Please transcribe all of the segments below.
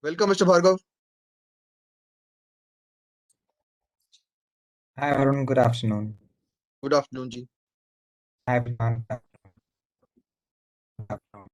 Welcome, Mr. Bhargav. Hi, Arun. Good afternoon. Good afternoon, Ji. Hi, everyone. Good afternoon.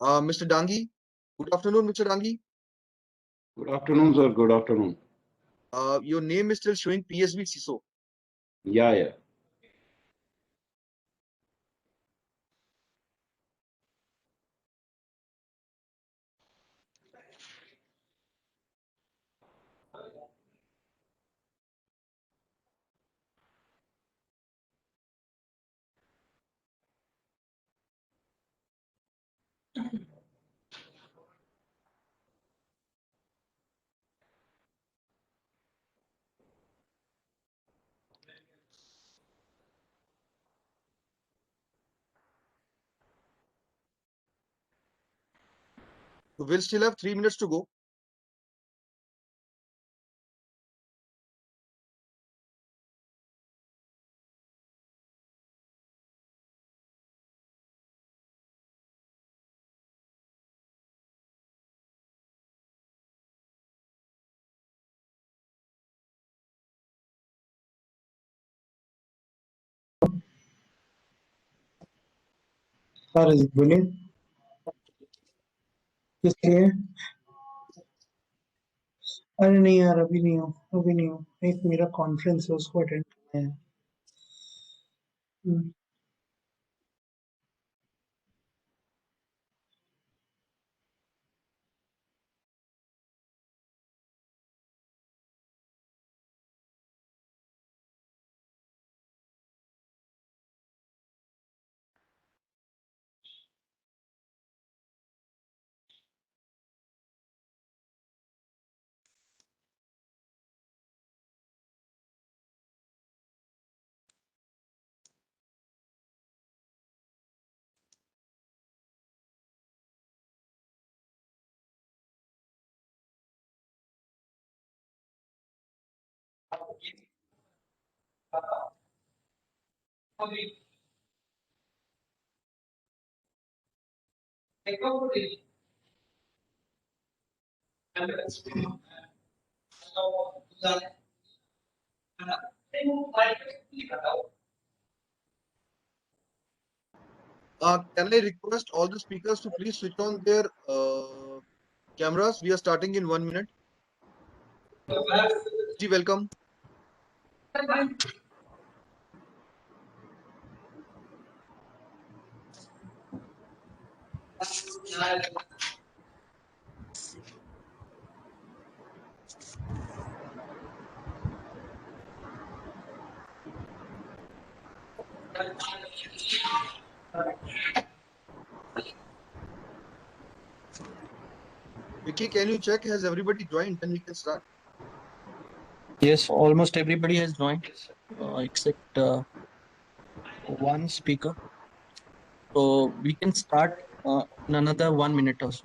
Mr. Dangi. Good afternoon, Mr. Dangi. Good afternoon, sir. Good afternoon. Your name is still showing PSB CISO. Yeah. So we'll still have 3 minutes to go. Sir बोलिए किस लिए? अरे नहीं यार, अभी नहीं हो। एक मेरा कॉन्फ्रेंस है, उसको अटेंड करना है। Can I request all the speakers to please switch on their cameras? We are starting in 1 minute. Ji, welcome. Vicky, can you check? Has everybody joined? Then we can start. Yes, almost everybody has joined except one speaker. So we can start in another 1 minute or so.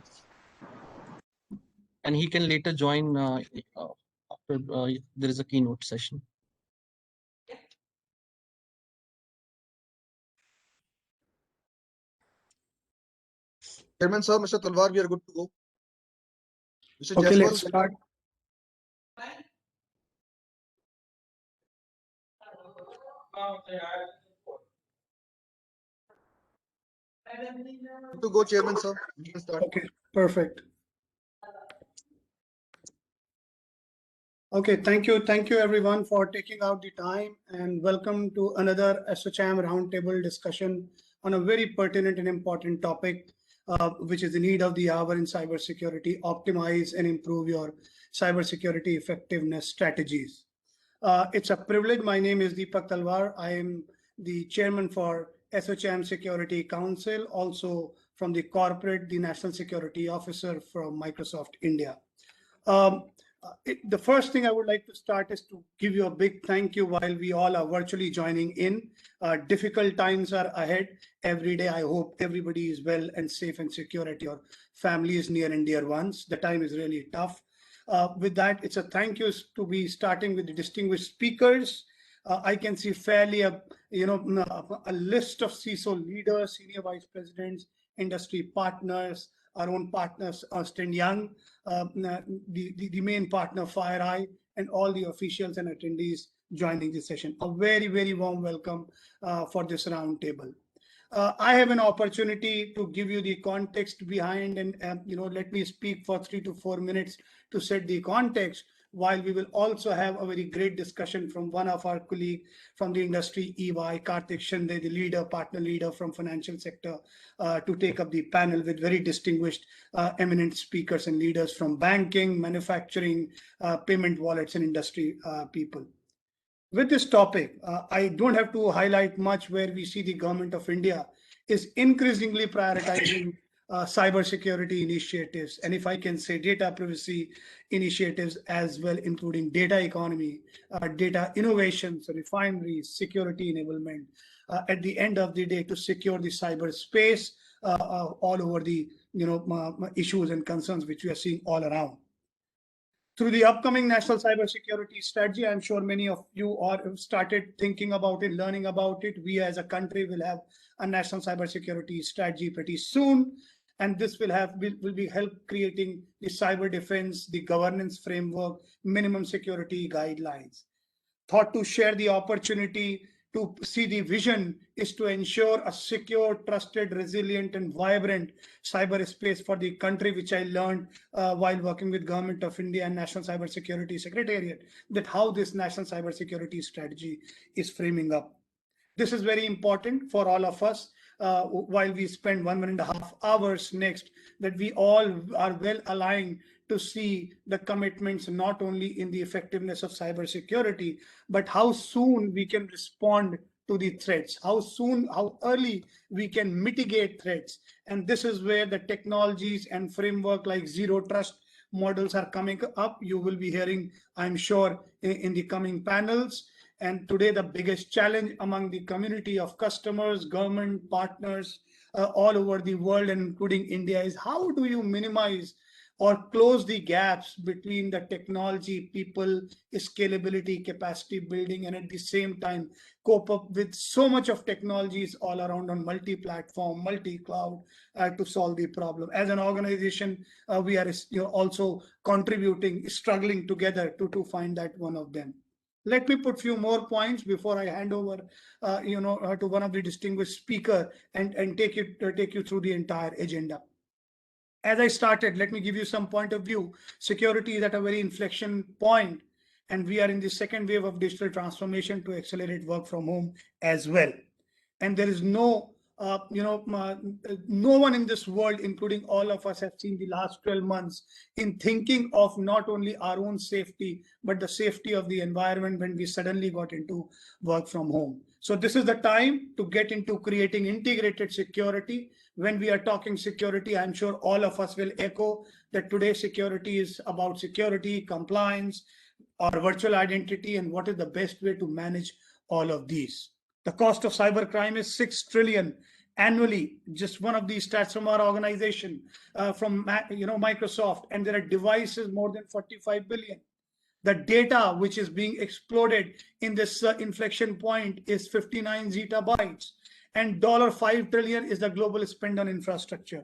And he can later join after there is a keynote session. Chairman sir, Mr. Talwar, we are good to go. Mr. Okay, Jaiswal, let's start. good to go, Chairman sir. We can start. Okay, perfect. Okay, thank you everyone for taking out the time, and welcome to another ASSOCHAM roundtable discussion on a very pertinent and important topic, which is the need of the hour in cybersecurity. Optimize and improve your cybersecurity effectiveness strategies. It's a privilege. My name is Deepak Talwar. I am the chairman for ASSOCHAM Security Council, also from the corporate, the National Security Officer from Microsoft India. The first thing I would like to start is to give you a big thank you while we all are virtually joining in. Difficult times are ahead. Every day, I hope everybody is well and safe and secure at your families, near and dear ones. The time is really tough. With that, it's a thank you to be starting with the distinguished speakers. I can see fairly a list of CISO leaders, senior vice presidents, industry partners, our own partners, Ernst & Young, the main partner, FireEye, and all the officials and attendees joining this session. A very, very warm welcome for this roundtable. I have an opportunity to give you the context behind, and let me speak for 3 to 4 minutes to set the context, while we will also have a very great discussion from one of our colleagues from the industry, EY, Kartik, Shinde, the leader, partner leader from financial sector, to take up the panel with very distinguished, eminent speakers and leaders from banking, manufacturing, payment wallets, and industry people. With this topic, I don't have to highlight much where we see the government of India is increasingly prioritizing cybersecurity initiatives, and if I can say data privacy initiatives as well, including data economy, data innovations, refineries, security enablement, at the end of the day to secure the cyberspace all over the issues and concerns which we are seeing all around. Through the upcoming National Cybersecurity Strategy, I'm sure many of you have started thinking about it, learning about it. We as a country will have a National Cybersecurity Strategy pretty soon. And this will be help creating the cyber defense, the governance framework, minimum security guidelines. Thought to share the opportunity to see the vision is to ensure a secure, trusted, resilient, and vibrant cyberspace for the country, which I learned while working with Government of India and National Cybersecurity Secretariat, that how this National Cybersecurity Strategy is framing up. This is very important for all of us. While we spend 1.5 hours next, that we all are well aligned to see the commitments not only in the effectiveness of cybersecurity, but how soon we can respond to the threats, how early we can mitigate threats. And this is where the technologies and framework like zero trust models are coming up. You will be hearing, I'm sure, in the coming panels. And today, the biggest challenge among the community of customers, government partners all over the world, and including India, is how do you minimize or close the gaps between the technology, people, scalability, capacity building, and at the same time cope up with so much of technologies all around on multi-platform, multi-cloud to solve the problem. As an organization, we are also contributing, struggling together to find that one of them. Let me put few more points before I hand over, to one of the distinguished speaker and take you through the entire agenda. As I started, let me give you some point of view. Security is at a very inflection point, and we are in the second wave of digital transformation to accelerate work from home as well. And there is no one in this world, including all of us, have seen the last 12 months in thinking of not only our own safety, but the safety of the environment when we suddenly got into work from home. So this is the time to get into creating integrated security. When we are talking security, I'm sure all of us will echo that today security is about security, compliance, or virtual identity, and what is the best way to manage all of these. The cost of cybercrime is 6 trillion annually. Just one of these stats from our organization, from Microsoft, and there are devices more than 45 billion. The data which is being exploded in this inflection point is 59 zettabytes, and $5 trillion is the global spend on infrastructure.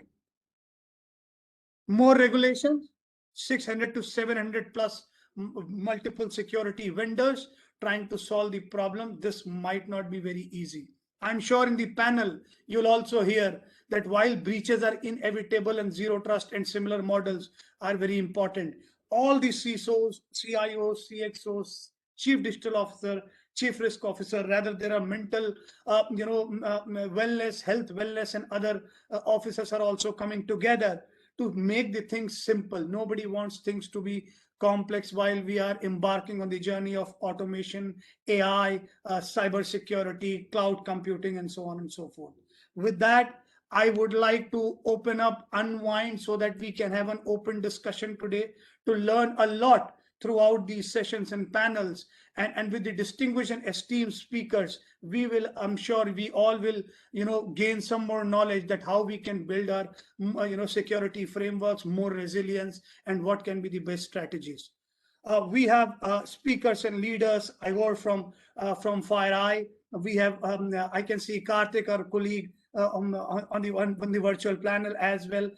More regulations, 600 to 700 plus multiple security vendors trying to solve the problem. This might not be very easy. I'm sure in the panel, you'll also hear that while breaches are inevitable and zero trust and similar models are very important, all the CISOs, CIOs, CXOs, Chief Digital Officer, Chief Risk Officer, rather there are mental, wellness, health, wellness, and other officers are also coming together to make the things simple. Nobody wants things to be complex while we are embarking on the journey of automation, AI, cybersecurity, cloud computing, and so on and so forth. With that, I would like to open up, unwind, so that we can have an open discussion today to learn a lot throughout these sessions and panels, and with the distinguished and esteemed speakers, we will, I'm sure we all will, gain some more knowledge that how we can build our, security frameworks, more resilience, and what can be the best strategies. We have speakers and leaders. Igors from FireEye. We have, I can see Kartik, our colleague, on the virtual panel, as well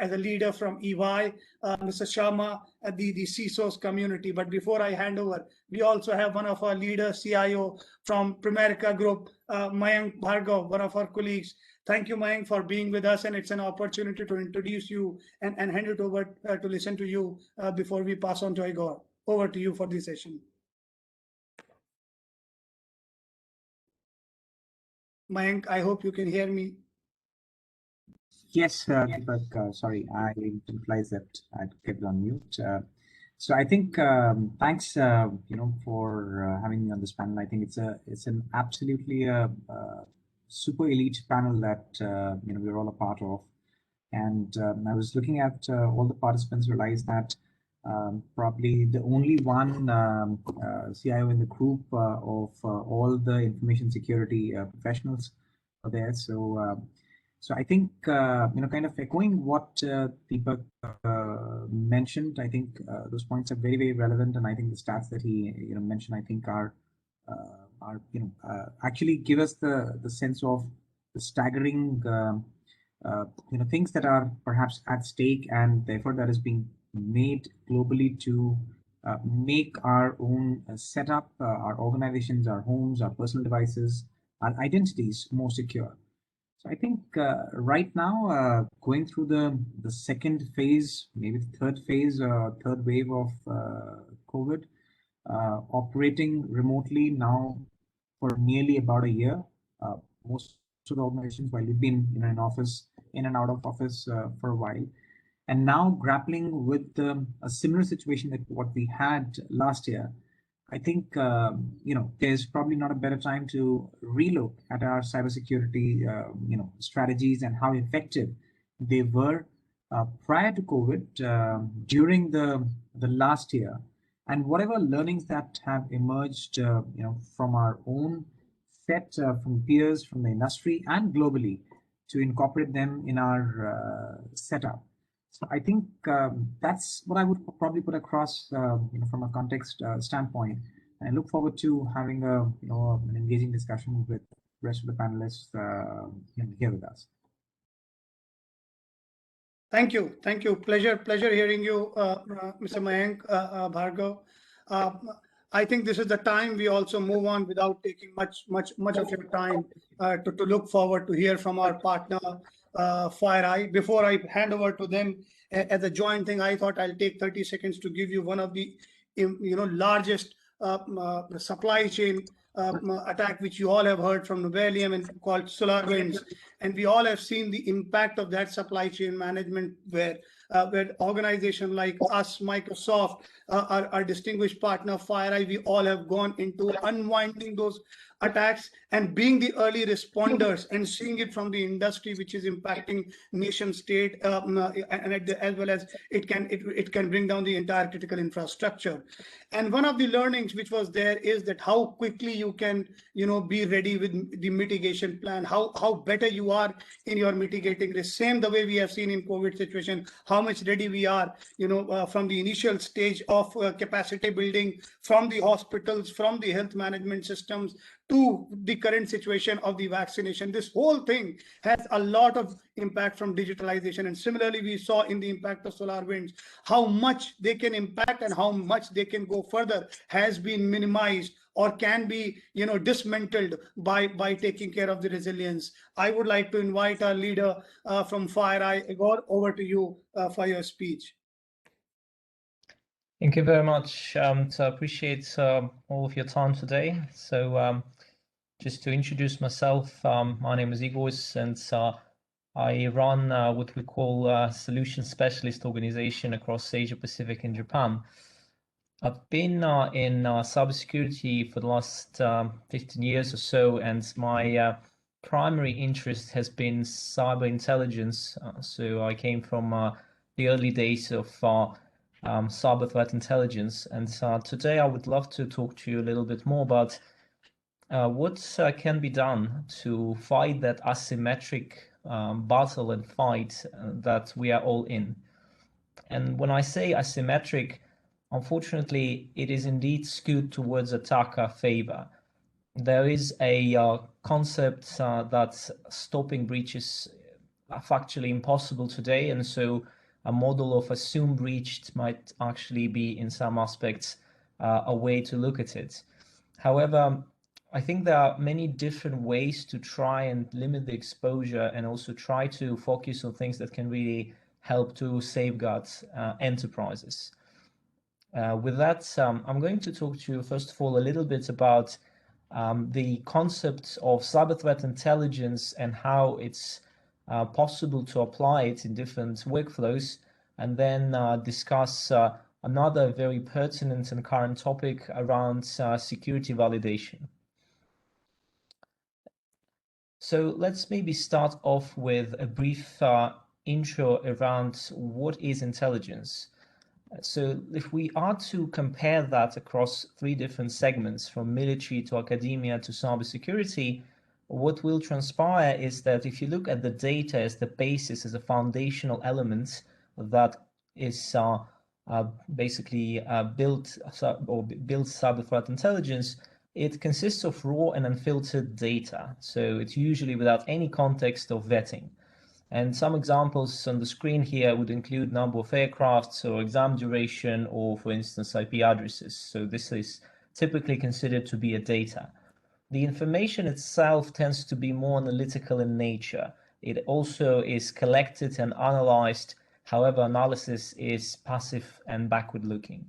as a leader from EY, Mr. Sharma, the CISO's community. But before I hand over, we also have one of our leaders, CIO from Primerica Group, Mayank Bhargav, one of our colleagues. Thank you, Mayank, for being with us, and it's an opportunity to introduce you and hand it over to listen to you before we pass on to Igor. Over to you for this session. Mayank, I hope you can hear me. Yes, Deepak, sorry, I didn't realize that I'd kept on mute. So I think thanks, for having me on this panel. I think it's an absolutely super elite panel that we're all a part of. And I was looking at all the participants, realized that probably the only one CIO in the group of all the information security professionals are there. So I think, kind of echoing what Deepak mentioned, I think those points are very, very relevant. And I think the stats that he mentioned, I think are actually give us the sense of the staggering things that are perhaps at stake, and the effort that is being made globally to make our own setup, our organizations, our homes, our personal devices, our identities more secure. So I think right now, going through the second phase, maybe the third phase, third wave of COVID, operating remotely now for nearly about a year. Most of the organizations, while we've been in and out of office for a while, and now grappling with a similar situation like what we had last year, I think there's probably not a better time to relook at our cybersecurity strategies and how effective they were prior to COVID, during the last year, and whatever learnings that have emerged from our own set, from peers, from the industry, and globally, to incorporate them in our setup. So I think that's what I would probably put across, from a context standpoint. And I look forward to having an engaging discussion with the rest of the panelists here with us. Thank you. Pleasure hearing you, Mr. Mayank Bhargav. I think this is the time we also move on without taking much of your time to look forward to hear from our partner, FireEye. Before I hand over to them as a joint thing, I thought I'll take 30 seconds to give you one of the largest supply chain attack which you all have heard from Novelium, and called SolarWinds, and we all have seen the impact of that supply chain management, where organizations like us, Microsoft, our distinguished partner FireEye, we all have gone into unwinding those attacks and being the early responders and seeing it from the industry, which is impacting nation state, and as well as it can bring down the entire critical infrastructure. And one of the learnings which was there is that how quickly you can be ready with the mitigation plan, how better you are in your mitigating risk. Same the way we have seen in COVID situation, how much ready we are from the initial stage of capacity building, from the hospitals, from the health management systems, to the current situation of the vaccination. This whole thing has a lot of impact from digitalization. And similarly, we saw in the impact of SolarWinds, how much they can impact and how much they can go further has been minimized or can be dismantled by taking care of the resilience. I would like to invite our leader from FireEye, Igor, over to you for your speech. Thank you very much. So I appreciate all of your time today. So just to introduce myself, my name is Igors, and I run what we call a solution specialist organization across Asia Pacific and Japan. I've been in cybersecurity for the last 15 years or so, and my primary interest has been cyber intelligence. So I came from the early days of cyber threat intelligence. And today I would love to talk to you a little bit more about what can be done to fight that asymmetric battle and fight that we are all in. And when I say asymmetric, unfortunately, it is indeed skewed towards attacker favor. There is a concept that stopping breaches are factually impossible today, and so a model of assume breached might actually be, in some aspects, a way to look at it. However, I think there are many different ways to try and limit the exposure and also try to focus on things that can really help to safeguard enterprises. With that, I'm going to talk to you first of all a little bit about the concept of cyber threat intelligence and how it's possible to apply it in different workflows, and then discuss another very pertinent and current topic around security validation. So let's maybe start off with a brief intro around what is intelligence. So if we are to compare that across three different segments, from military to academia to cybersecurity, what will transpire is that if you look at the data as the basis, as a foundational element that is basically built cyber threat intelligence, it consists of raw and unfiltered data. So it's usually without any context of vetting. And some examples on the screen here would include number of aircrafts or exam duration, or for instance, IP addresses. So this is typically considered to be a data. The information itself tends to be more analytical in nature. It also is collected and analyzed. However, analysis is passive and backward looking.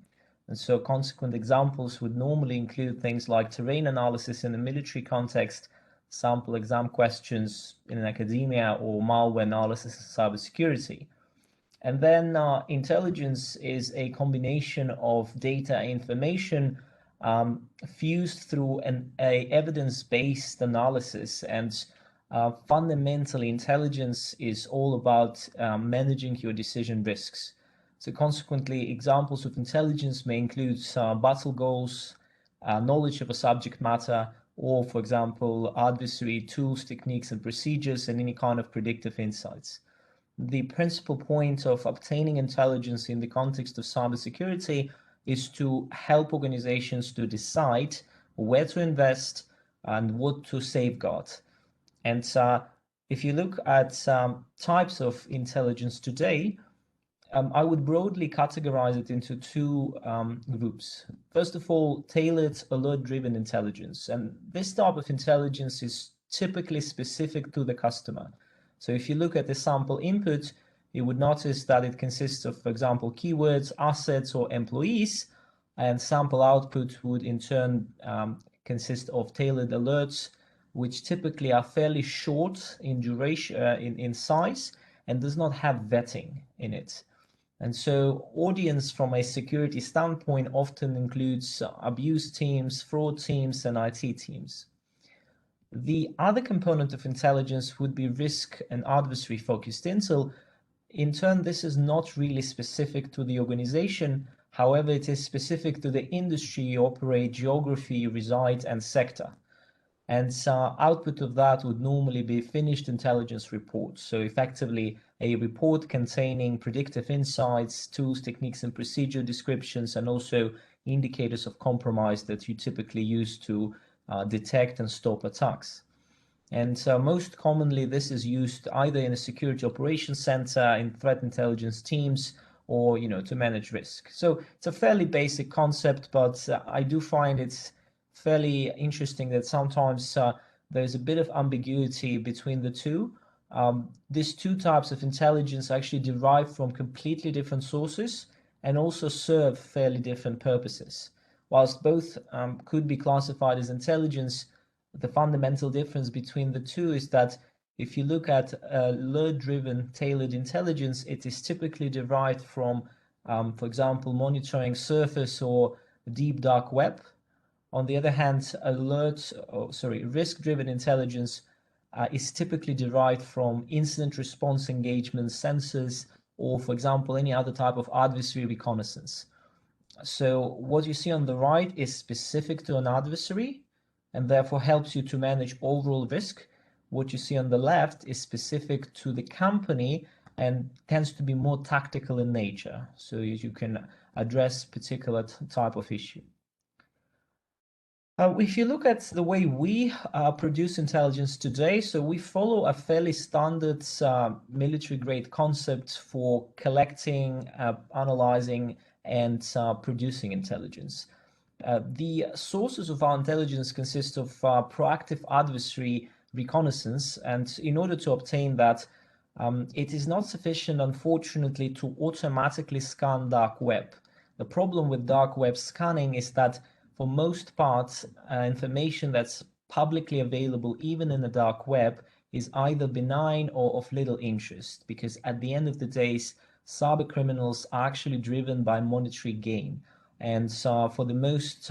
And so consequent examples would normally include things like terrain analysis in a military context, sample exam questions in academia, or malware analysis in cybersecurity. And then intelligence is a combination of data and information fused through a evidence-based analysis. And fundamentally, intelligence is all about managing your decision risks. So consequently, examples of intelligence may include battle goals, knowledge of a subject matter, or, for example, adversary tools, techniques, and procedures, and any kind of predictive insights. The principal point of obtaining intelligence in the context of cybersecurity is to help organizations to decide where to invest and what to safeguard. And if you look at types of intelligence today, I would broadly categorize it into two groups. First of all, tailored alert-driven intelligence. And this type of intelligence is typically specific to the customer. So if you look at the sample input, you would notice that it consists of, for example, keywords, assets, or employees, and sample output would in turn consist of tailored alerts, which typically are fairly short in duration, in size, and does not have vetting in it. And so audience from a security standpoint often includes abuse teams, fraud teams, and IT teams. The other component of intelligence would be risk and adversary focused intel. In turn, this is not really specific to the organization. However, it is specific to the industry you operate, geography you reside, and sector. And output of that would normally be finished intelligence reports. So effectively, a report containing predictive insights, tools, techniques, and procedure descriptions, and also indicators of compromise that you typically use to detect and stop attacks. And most commonly, this is used either in a security operations center, in threat intelligence teams, or to manage risk. So it's a fairly basic concept, but I do find it's fairly interesting that sometimes there's a bit of ambiguity between the two. These two types of intelligence actually derive from completely different sources and also serve fairly different purposes. Whilst both could be classified as intelligence, the fundamental difference between the two is that if you look at alert-driven tailored intelligence, it is typically derived from, for example, monitoring surface or deep dark web. On the other hand, risk-driven intelligence is typically derived from incident response engagement, sensors, or, for example, any other type of adversary reconnaissance. So what you see on the right is specific to an adversary and therefore helps you to manage overall risk. What you see on the left is specific to the company and tends to be more tactical in nature. So you can address particular type of issue. If you look at the way we produce intelligence today, so we follow a fairly standard military-grade concept for collecting, analyzing, and producing intelligence. The sources of our intelligence consist of proactive adversary reconnaissance, and in order to obtain that, it is not sufficient, unfortunately, to automatically scan dark web. The problem with dark web scanning is that for most parts, information that's publicly available, even in the dark web, is either benign or of little interest, because at the end of the day, cyber criminals are actually driven by monetary gain. And so for the most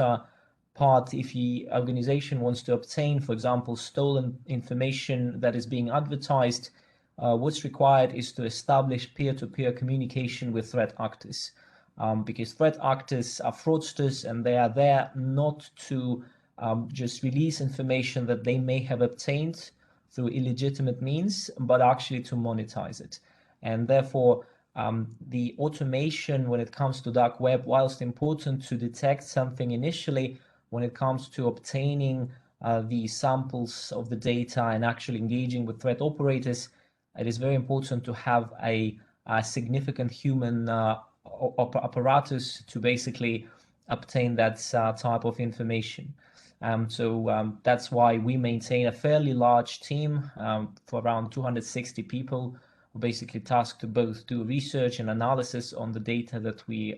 part, if the organization wants to obtain, for example, stolen information that is being advertised, what's required is to establish peer-to-peer communication with threat actors. Because threat actors are fraudsters and they are there not to just release information that they may have obtained through illegitimate means, but actually to monetize it. And therefore, the automation when it comes to dark web, whilst important to detect something initially, when it comes to obtaining the samples of the data and actually engaging with threat operators, it is very important to have a significant human apparatus to basically obtain that type of information. That's why we maintain a fairly large team for around 260 people, who basically tasked to both do research and analysis on the data that we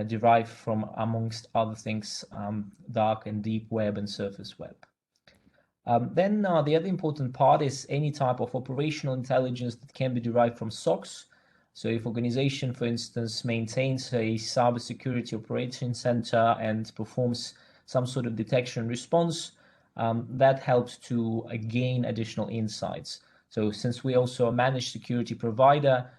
derive from, amongst other things, dark and deep web and surface web. Then the other important part is any type of operational intelligence that can be derived from SOCs. So if organization, for instance, maintains a cybersecurity operations center and performs some sort of detection response, that helps to gain additional insights. So since we also a managed security provider,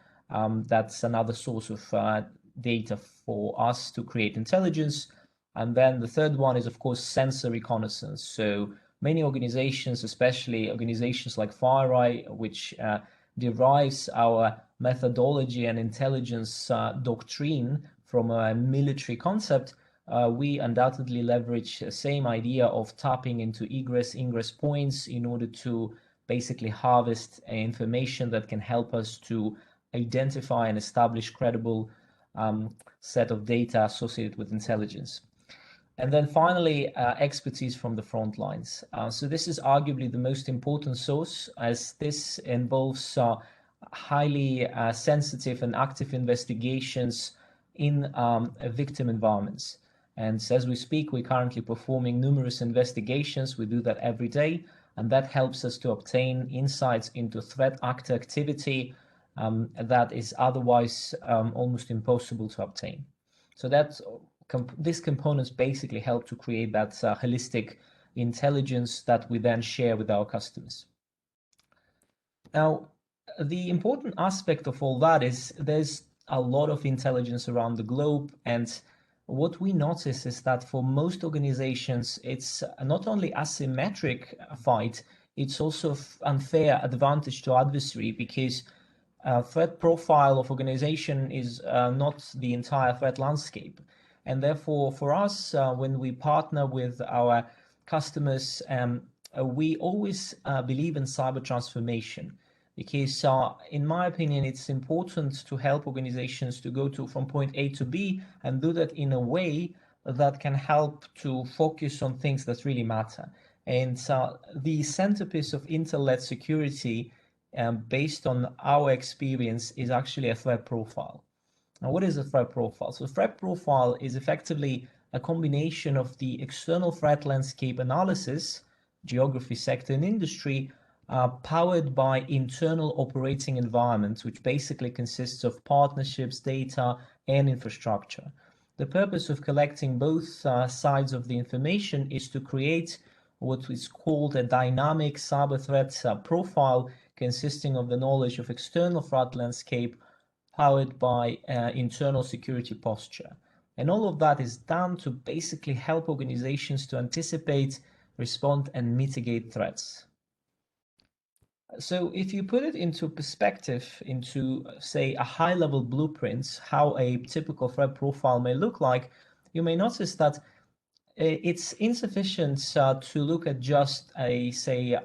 that's another source of data for us to create intelligence. And then the third one is, of course, sensor reconnaissance. So many organizations, especially organizations like FireEye, which derives our methodology and intelligence doctrine from a military concept, we undoubtedly leverage the same idea of tapping into egress, ingress points in order to basically harvest information that can help us to identify and establish credible set of data associated with intelligence. And then finally, expertise from the front lines. So this is arguably the most important source, as this involves highly sensitive and active investigations in victim environments. And as we speak, we're currently performing numerous investigations. We do that every day, and that helps us to obtain insights into threat actor activity that is otherwise almost impossible to obtain. So that's these components basically help to create that holistic intelligence that we then share with our customers. Now, the important aspect of all that is there's a lot of intelligence around the globe, and what we notice is that for most organizations, it's not only asymmetric fight, it's also unfair advantage to adversary, because threat profile of organization is not the entire threat landscape. And therefore, for us, when we partner with our customers, we always believe in cyber transformation, because in my opinion, it's important to help organizations to go from point A to B and do that in a way that can help to focus on things that really matter. And the centerpiece of Intel-led security, based on our experience, is actually a threat profile. Now, what is a threat profile? So threat profile is effectively a combination of the external threat landscape analysis, geography, sector, and industry, powered by internal operating environments, which basically consists of partnerships, data, and infrastructure. The purpose of collecting both sides of the information is to create what is called a dynamic cyber threat profile, consisting of the knowledge of external threat landscape, powered by internal security posture. And all of that is done to basically help organizations to anticipate, respond, and mitigate threats. So if you put it into perspective, into, say, a high-level blueprint, how a typical threat profile may look like, you may notice that it's insufficient to look at just a, say,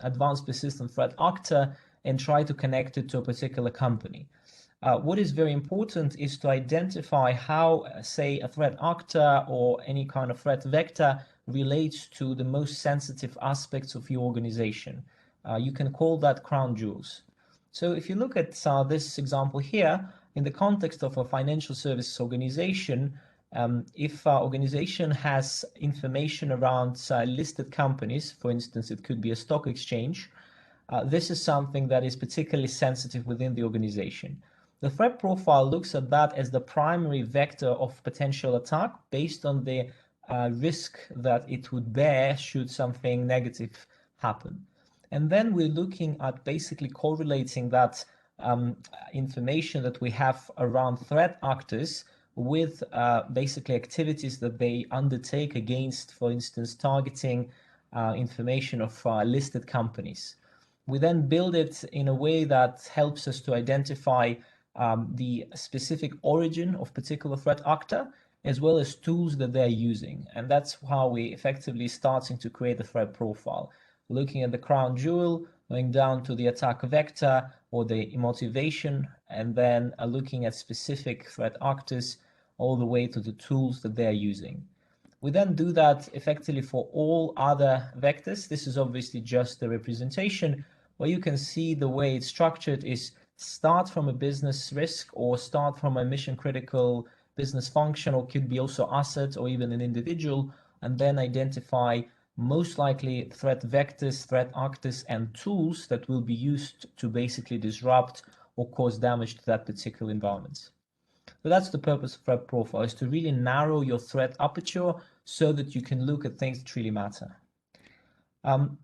advanced persistent threat actor and try to connect it to a particular company. What is very important is to identify how, say, a threat actor or any kind of threat vector relates to the most sensitive aspects of your organization. You can call that crown jewels. So if you look at this example here, in the context of a financial services organization, if an organization has information around listed companies, for instance, it could be a stock exchange, this is something that is particularly sensitive within the organization. The threat profile looks at that as the primary vector of potential attack based on the risk that it would bear should something negative happen. And then we're looking at basically correlating that information that we have around threat actors with basically activities that they undertake against, for instance, targeting information of listed companies. We then build it in a way that helps us to identify the specific origin of particular threat actor, as well as tools that they're using. And that's how we effectively starting to create a threat profile. Looking at the crown jewel, going down to the attack vector or the motivation, and then looking at specific threat actors all the way to the tools that they're using. We then do that effectively for all other vectors. This is obviously just the representation, where you can see the way it's structured is start from a business risk or start from a mission critical business function, or could be also asset or even an individual, and then identify most likely threat vectors, threat actors, and tools that will be used to basically disrupt or cause damage to that particular environment. So that's the purpose of threat profile, is to really narrow your threat aperture so that you can look at things that really matter.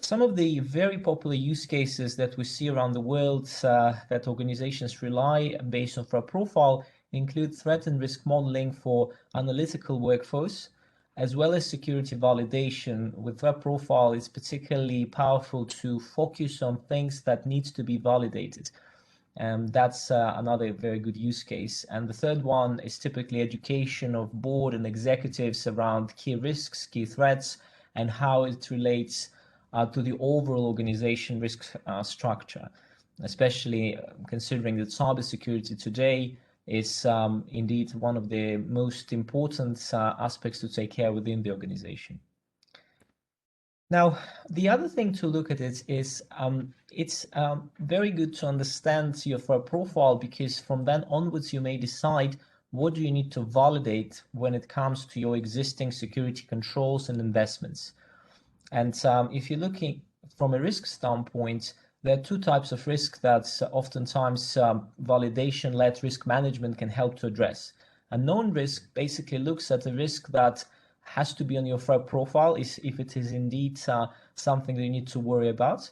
Some of the very popular use cases that we see around the world that organizations rely based on threat profile include threat and risk modeling for analytical workforce, as well as security validation. With threat profile, it's particularly powerful to focus on things that needs to be validated. That's another very good use case. And the third one is typically education of board and executives around key risks, key threats, and how it relates to the overall organization risk structure, especially considering that cybersecurity today is indeed one of the most important aspects to take care within the organization. Now, the other thing to look at it is it's very good to understand your threat profile, because from then onwards you may decide what do you need to validate when it comes to your existing security controls and investments. And if you're looking from a risk standpoint, there are two types of risk that oftentimes validation-led risk management can help to address. A known risk basically looks at the risk that has to be on your threat profile, is if it is indeed something that you need to worry about.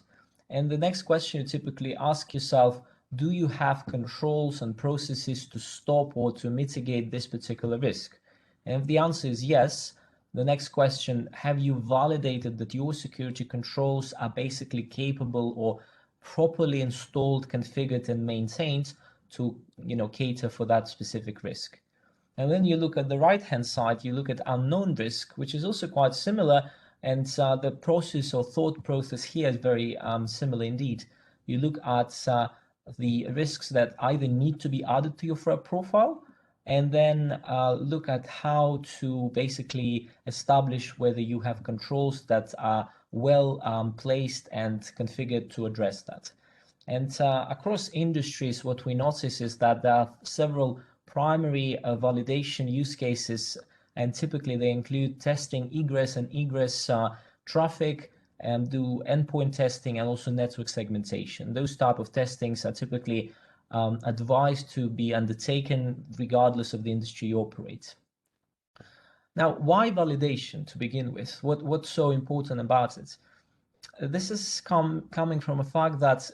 And the next question you typically ask yourself, do you have controls and processes to stop or to mitigate this particular risk? And if the answer is yes, the next question, have you validated that your security controls are basically capable or properly installed, configured, and maintained to, cater for that specific risk? And then you look at the right-hand side, you look at unknown risk, which is also quite similar. And the process or thought process here is very similar indeed. You look at the risks that either need to be added to your threat profile, and then look at how to basically establish whether you have controls that are well placed and configured to address that. And across industries, what we notice is that there are several primary validation use cases, and typically they include testing egress and egress traffic, and do endpoint testing and also network segmentation. Those type of testings are typically advised to be undertaken regardless of the industry you operate. Now, why validation to begin with? What's so important about it? This is coming from a fact that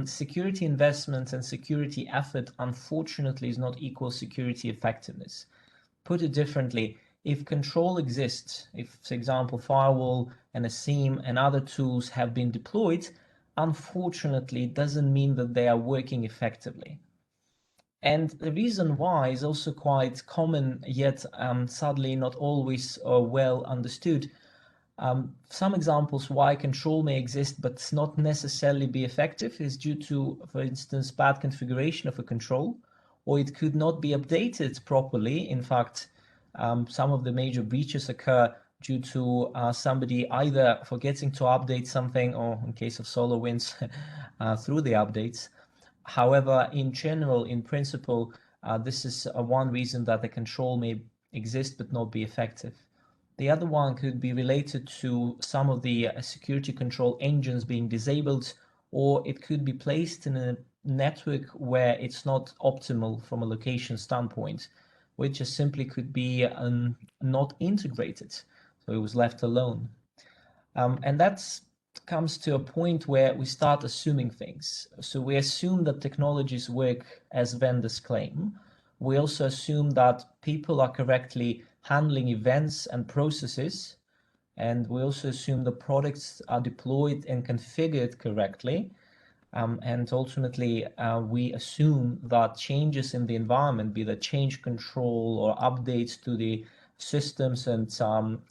security investment and security effort, unfortunately, is not equal security effectiveness. Put it differently, if control exists, if, for example, firewall and a SIEM and other tools have been deployed, unfortunately, it doesn't mean that they are working effectively. And the reason why is also quite common, yet sadly not always well understood. Some examples why control may exist but not necessarily be effective is due to, for instance, bad configuration of a control, or it could not be updated properly. In fact, some of the major breaches occur due to somebody either forgetting to update something, or in case of SolarWinds, through the updates. However, in general, in principle, this is one reason that the control may exist but not be effective. The other one could be related to some of the security control engines being disabled, or it could be placed in a network where it's not optimal from a location standpoint, which just simply could be not integrated. So it was left alone. And that comes to a point where we start assuming things. So we assume that technologies work as vendors claim. We also assume that people are correctly handling events and processes. And we also assume the products are deployed and configured correctly. And ultimately, we assume that changes in the environment, be that change control or updates to the systems and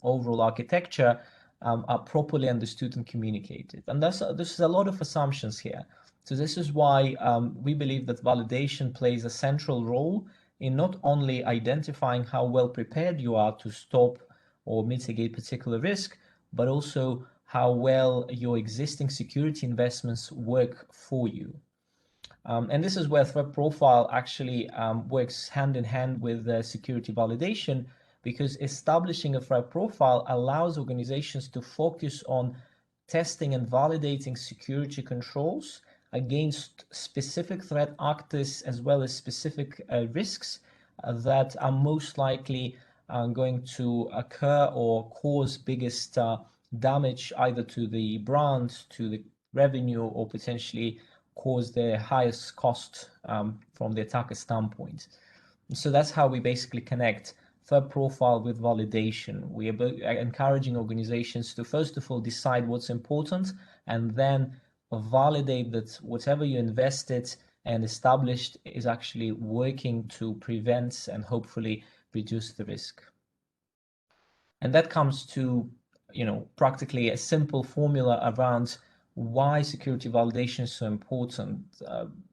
overall architecture, are properly understood and communicated. And this is a lot of assumptions here. So this is why we believe that validation plays a central role in not only identifying how well prepared you are to stop or mitigate particular risk, but also how well your existing security investments work for you. And this is where threat profile actually works hand in hand with security validation, because establishing a threat profile allows organizations to focus on testing and validating security controls against specific threat actors, as well as specific risks that are most likely going to occur or cause biggest damage either to the brand, to the revenue, or potentially cause the highest cost from the attacker standpoint. So that's how we basically connect threat profile with validation. We are encouraging organizations to first of all decide what's important, and then validate that whatever you invested and established is actually working to prevent and hopefully reduce the risk. And that comes to, practically a simple formula around why security validation is so important.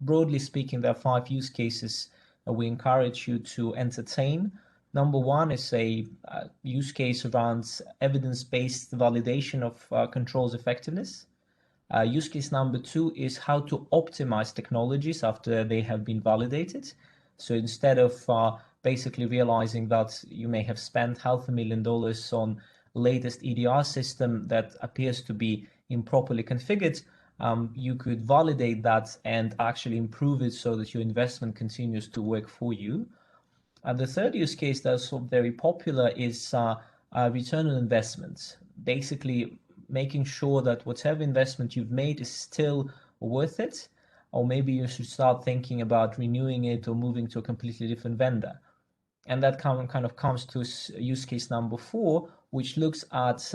Broadly speaking, there are 5 use cases we encourage you to entertain. Number one is a use case around evidence-based validation of controls effectiveness. Use case number 2 is how to optimize technologies after they have been validated. So instead of basically realizing that you may have spent $500,000 on latest EDR system that appears to be improperly configured, you could validate that and actually improve it so that your investment continues to work for you. The third use case that's very popular is return on investment. Basically, making sure that whatever investment you've made is still worth it, or maybe you should start thinking about renewing it or moving to a completely different vendor. And that kind of comes to use case number 4, which looks at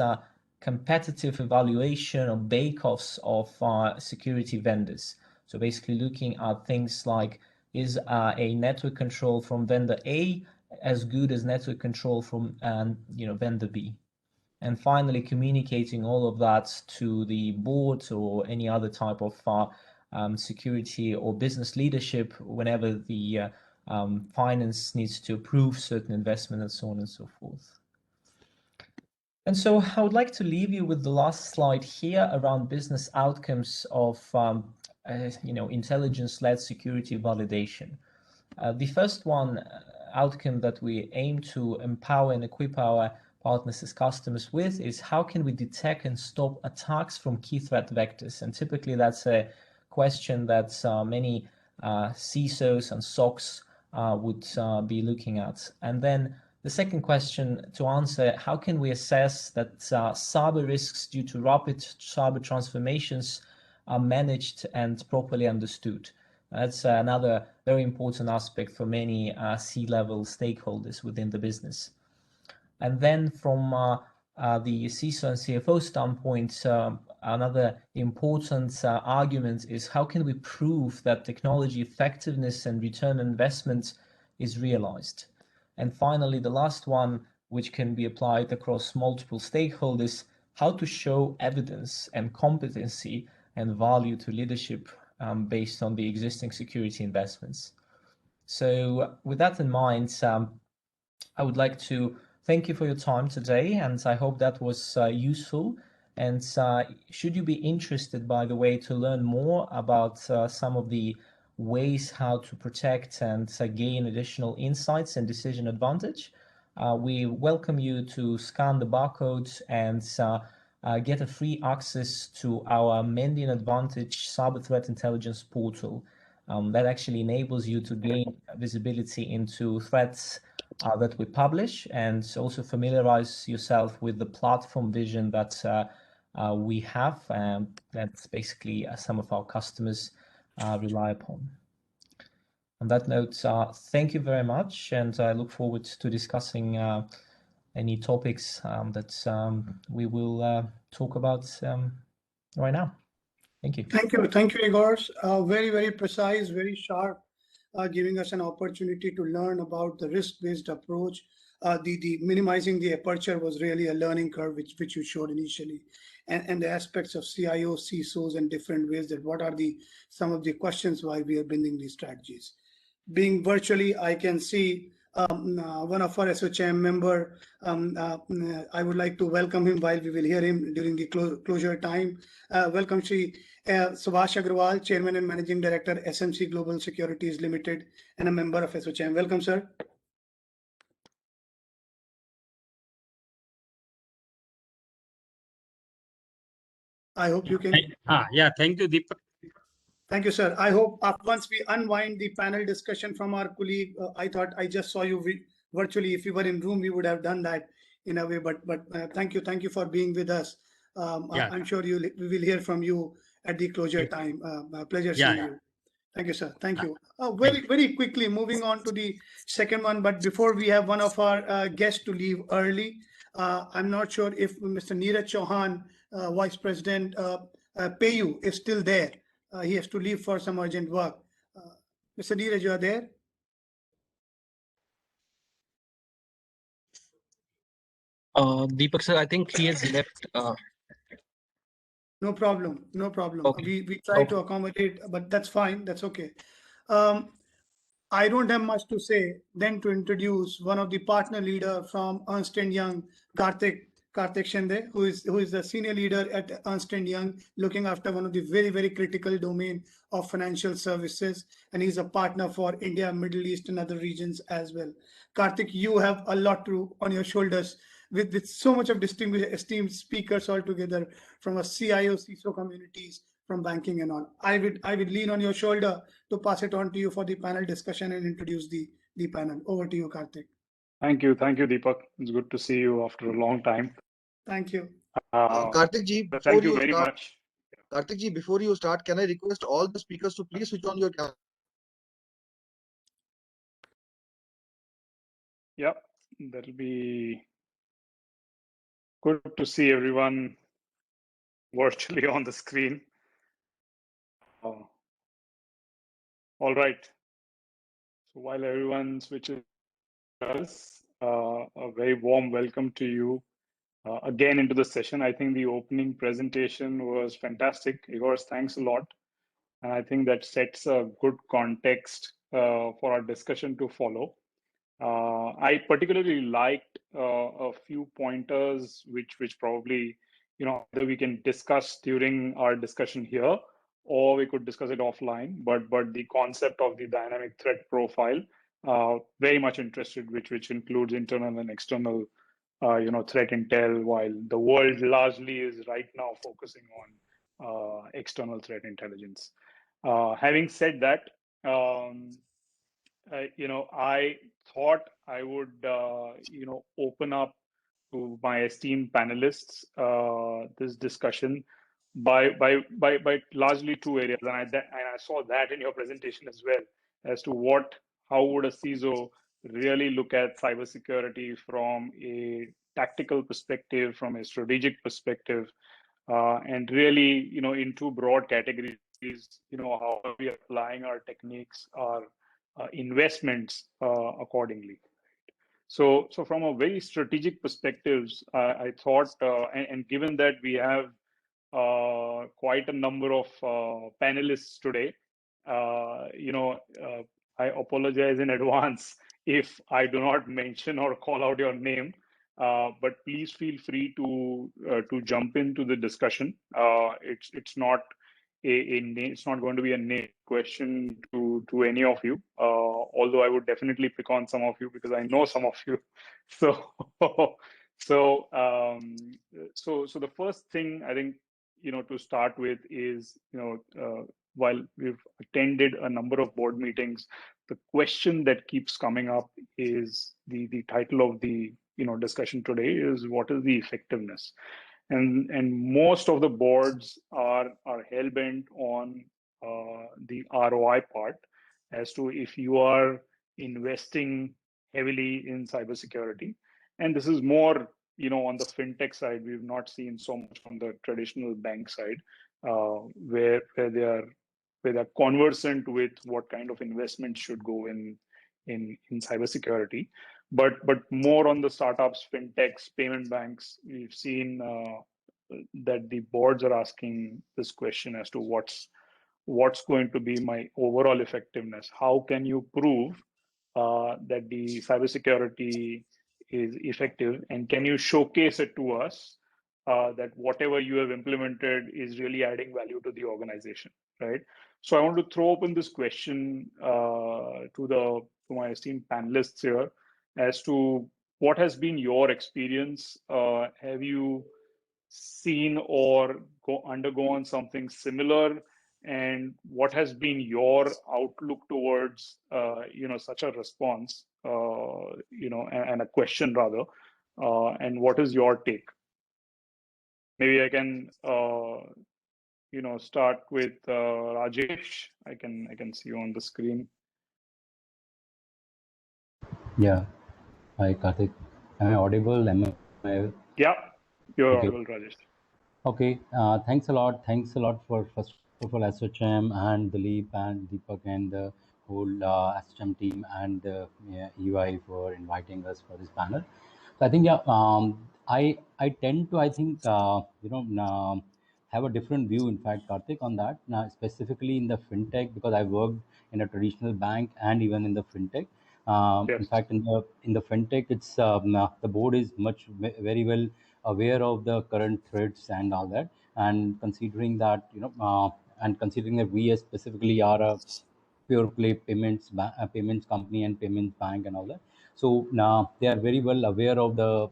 competitive evaluation or bake-offs of security vendors. So basically looking at things like, is a network control from vendor A as good as network control from vendor B? And finally, communicating all of that to the board or any other type of security or business leadership whenever the finance needs to approve certain investment and so on and so forth. And so I would like to leave you with the last slide here around business outcomes of intelligence-led security validation. The first one outcome that we aim to empower and equip our partners as customers with is how can we detect and stop attacks from key threat vectors? And typically that's a question that many CISOs and SOCs would be looking at. And then the second question to answer, how can we assess that cyber risks due to rapid cyber transformations are managed and properly understood. That's another very important aspect for many C-level stakeholders within the business. And then from the CISO and CFO standpoint, another important argument is how can we prove that technology effectiveness and return on investment is realized? And finally, the last one, which can be applied across multiple stakeholders, how to show evidence and competency and value to leadership based on the existing security investments. So with that in mind, I would like to thank you for your time today, and I hope that was useful. And should you be interested, by the way, to learn more about some of the ways how to protect and gain additional insights and decision advantage, we welcome you to scan the barcodes and get a free access to our Mending Advantage Cyber Threat Intelligence portal. That actually enables you to gain visibility into threats that we publish, and also familiarize yourself with the platform vision that we have, and that's basically some of our customers rely upon. On that note, thank you very much, and I look forward to discussing any topics that we will talk about right now. Thank you. Thank you, Igors. Very, very precise, very sharp, giving us an opportunity to learn about the risk-based approach. The minimizing the aperture was really a learning curve, which you showed initially, and the aspects of CIOs, CISOs, and different ways that what are some of the questions why we are building these strategies. Being virtually, I can see one of our ASSOCHAM member. I would like to welcome him while we will hear him during the closure time. Welcome, Shri. Subhash Agrawal, Chairman and Managing Director, SMC Global Securities Limited, and a member of ASSOCHAM. Welcome, sir. I hope you can. Yeah, thank you, Deepak. Thank you, sir. I hope once we unwind the panel discussion from our colleague, I thought I just saw you virtually. If you were in room, we would have done that in a way. But thank you for being with us. Yeah. I'm sure we will hear from you at the closure time. Pleasure seeing you. Thank you, sir. Thank you. Very quickly, moving on to the second one. But before we have one of our guests to leave early, I'm not sure if Mr. Neeraj Chauhan, Vice President PayU, is still there. He has to leave for some urgent work. Mr. Neeraj, you are there? Deepak sir, I think he has left. No problem. No problem. Okay. We try to accommodate, but that's fine. That's okay. I don't have much to say than to introduce one of the partner leader from Ernst & Young, Kartik Shinde, who is the senior leader at Ernst & Young, looking after one of the very, very critical domain of financial services. And he's a partner for India, Middle East, and other regions as well. Kartik, you have a lot on your shoulders with so much of distinguished, esteemed speakers all together from a CIO, CISO communities, from banking and all. I would lean on your shoulder to pass it on to you for the panel discussion and introduce the panel. Over to you, Kartik. Thank you, Deepak. It's good to see you after a long time. Thank you. Kartik ji, thank you very much. Kartik ji, before you start, can I request all the speakers to please switch on your camera? Yep, that'll be good to see everyone virtually on the screen. All right. So while everyone switches, a very warm welcome to you again into the session. I think the opening presentation was fantastic. Igors, thanks a lot. And I think that sets a good context for our discussion to follow. I particularly liked a few pointers which probably, either we can discuss during our discussion here, or we could discuss it offline. But the concept of the dynamic threat profile, very much interested, which includes internal and external, threat intel, while the world largely is right now focusing on external threat intelligence. Having said that, I thought I would, open up to my esteemed panelists this discussion by largely two areas, and I saw that in your presentation as well, as to how would a CISO really look at cybersecurity from a tactical perspective, from a strategic perspective, and really, in two broad categories, how are we applying our techniques, our investments accordingly. So from a very strategic perspectives, I thought, and given that we have quite a number of panelists today, I apologize in advance if I do not mention or call out your name, but please feel free to jump into the discussion. It's not it's not going to be a name question to any of you, although I would definitely pick on some of you because I know some of you. So so the first thing I think, to start with is, while we've attended a number of board meetings, the question that keeps coming up is the title of the discussion today is, what is the effectiveness? And most of the boards are hell-bent on the ROI part, as to if you are investing heavily in cybersecurity. And this is more, on the fintech side. We've not seen so much from the traditional bank side, where they're conversant with what kind of investment should go in cybersecurity. But more on the startups, fintechs, payment banks, we've seen that the boards are asking this question as to what's going to be my overall effectiveness? How can you prove that the cybersecurity is effective, and can you showcase it to us that whatever you have implemented is really adding value to the organization, right? So I want to throw open this question to my esteemed panelists here, as to what has been your experience. Have you seen or undergone something similar, and what has been your outlook towards such a response, and a question rather, and what is your take? Maybe I can start with Rajesh. I can see you on the screen. Yeah. Hi, Kartik. Am I audible? Yeah, you're okay. audible, Rajesh. Okay. Thanks a lot. Thanks a lot for, first of all, ASSOCHAM and Dilip and Deepak and the whole ASSOCHAM team and EY for inviting us for this panel. So I think, yeah, I tend to, I think, have a different view, in fact, Kartik, on that. Now, specifically in the fintech, because I worked in a traditional bank and even in the fintech. Yes. In fact, in the fintech, it's the board is very well aware of the current threats and all that, and considering that and considering that we specifically are a pure play payments company and payments bank and all that. So now they are very well aware of the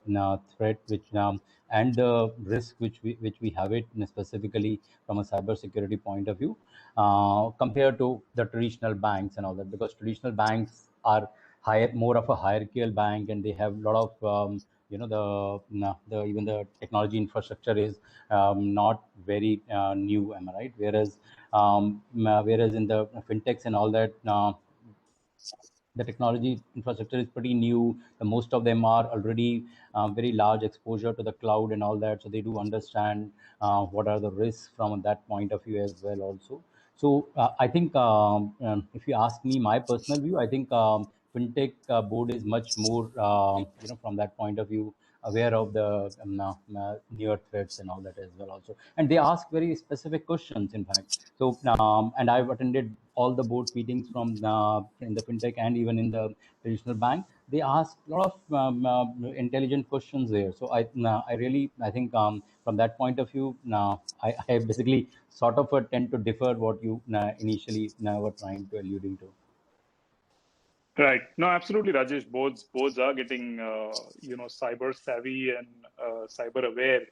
threat which and the risk which we have it, specifically from a cyber security point of view, compared to the traditional banks and all that, because traditional banks are more of a hierarchical bank, and they have a lot of the even the technology infrastructure is not very new, am I right? Whereas in the fintechs and all that, the technology infrastructure is pretty new. Most of them are already very large exposure to the cloud and all that, so they do understand what are the risks from that point of view as well also. So I think if you ask me my personal view, I think fintech board is much more from that point of view aware of the newer threats and all that as well also, and they ask very specific questions, in fact. So and I've attended all the board meetings from in the fintech and even in the traditional bank. They ask a lot of intelligent questions there. So I think from that point of view, I basically sort of tend to differ what you initially were trying to alluding to. Right. No, absolutely, Rajesh. Boards are getting cyber savvy and cyber aware.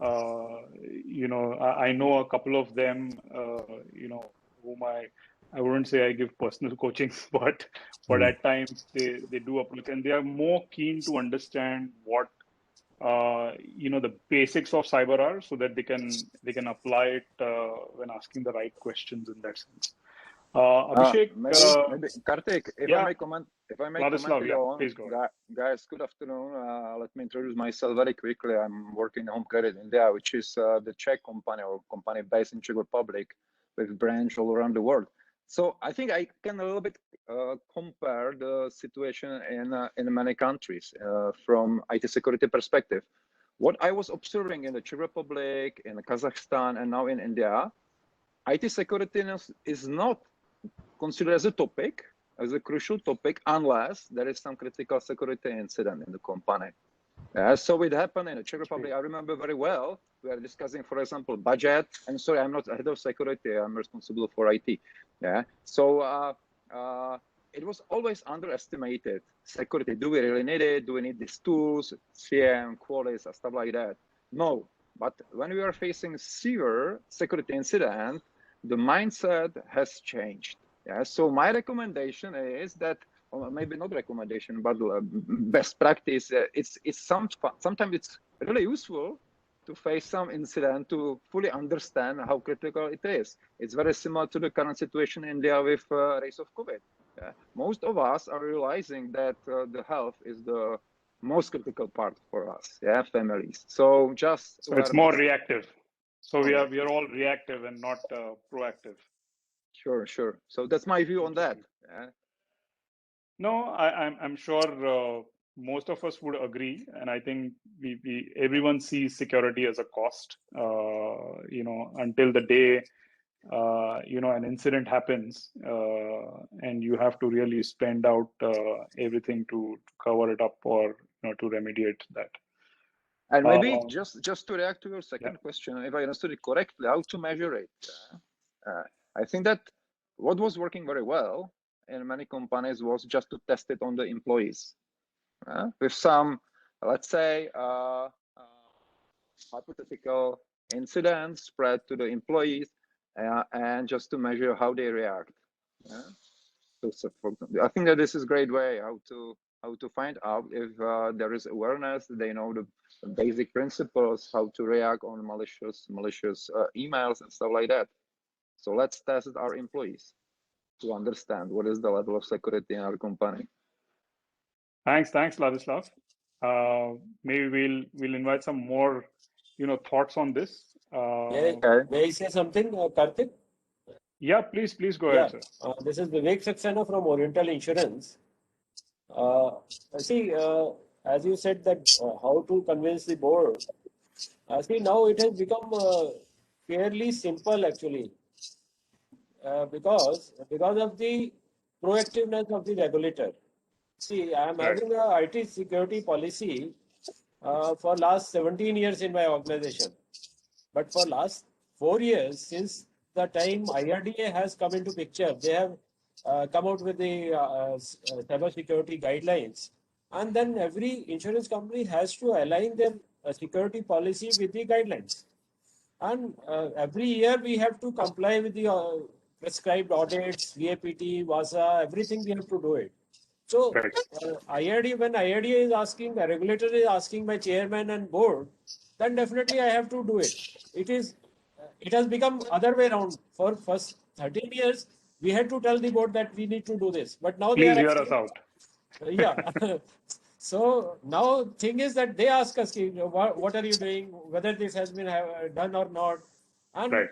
I know a couple of them, whom I wouldn't say I give personal coaching, but at times they do apply, and they are more keen to understand what the basics of cyber are, so that they can apply it when asking the right questions in that sense. Abhishek, maybe Kartik, if yeah. I may comment, Ladislav, to yeah, please go ahead. guys, good afternoon. Let me introduce myself very quickly. I'm working in Home Credit India, which is the Czech company or company based in Czech Republic with branch all around the world. So I think I can a little bit compare the situation in many countries from IT security perspective. What I was observing in the Czech Republic, in Kazakhstan, and now in India, IT security is not considered as a topic, as a crucial topic, unless there is some critical security incident in the company. So it happened in the Czech Republic. I remember very well. We are discussing, for example, budget. And sorry, I'm not head of security. I'm responsible for IT. Yeah. So it was always underestimated. Security. Do we really need it? Do we need these tools, CM, Qualys, stuff like that? No. But when we are facing severe security incident, the mindset has changed. Yeah. So my recommendation is that, or maybe not recommendation, but best practice. Sometimes it's really useful to face some incident to fully understand how critical it is. It's very similar to the current situation in India with rise of COVID. Most of us are realizing that the health is the most critical part for us. Yeah, families. So just so it's more reactive. So we are all reactive and not proactive. Sure. So that's my view on that. Yeah. No, I'm sure most of us would agree, and I think everyone sees security as a cost. Until the day an incident happens, and you have to really spend out everything to cover it up or to remediate that. And maybe just to react to your second question, if I understood it correctly, how to measure it? I think that what was working very well in many companies was just to test it on the employees with some, let's say, hypothetical incidents spread to the employees and just to measure how they react. So I think that this is a great way how to find out if there is awareness, they know the basic principles, how to react on malicious emails and stuff like that. So let's test our employees to understand what is the level of security in our company. Thanks, Ladislav. Maybe we'll invite some more, thoughts on this. May I say something, Kartik? Yeah, please go ahead, sir. This is Vivek Saxena from Oriental Insurance. See, as you said that how to convince the board. See, now it has become fairly simple actually, because of the proactiveness of the regulator. See, I am having a IT security policy for last 17 years in my organization, but for last 4 years, since the time IRDA has come into picture, they have come out with the cyber security guidelines, and then every insurance company has to align their security policy with the guidelines, and every year we have to comply with the prescribed audits, VAPT, VASA, everything we have to do it. So IRDA, when IRDA is asking, the regulator is asking my chairman and board, then definitely I have to do it. It has become other way around. For first 13 years, we had to tell the board that we need to do this, but now please they are hear us out. Yeah. So now thing is that they ask us, what are you doing, whether this has been done or not, and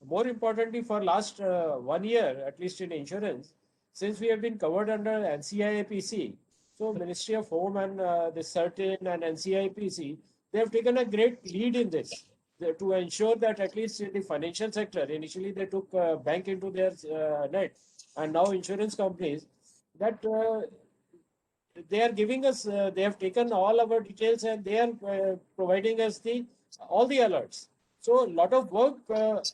more importantly, for last 1 year, at least in insurance, since we have been covered under NCIPC, so Ministry of Home and the CERTIN and NCIPC, they have taken a great lead in this to ensure that at least in the financial sector, initially they took bank into their net, and now insurance companies, that they are giving us, they have taken all our details and they are providing us all the alerts. So a lot of work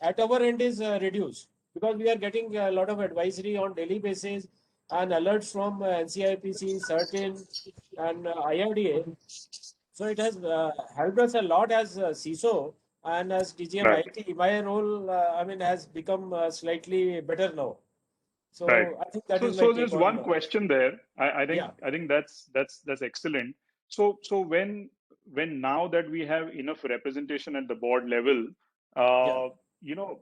at our end is reduced, because we are getting a lot of advisory on daily basis and alerts from NCIPC, CERTIN and IRDA. So it has helped us a lot as CISO and as DGM IT. My role, has become slightly better now. So I think that is so there's one question there. I think that's excellent. So when when now that we have enough representation at the board level, you know,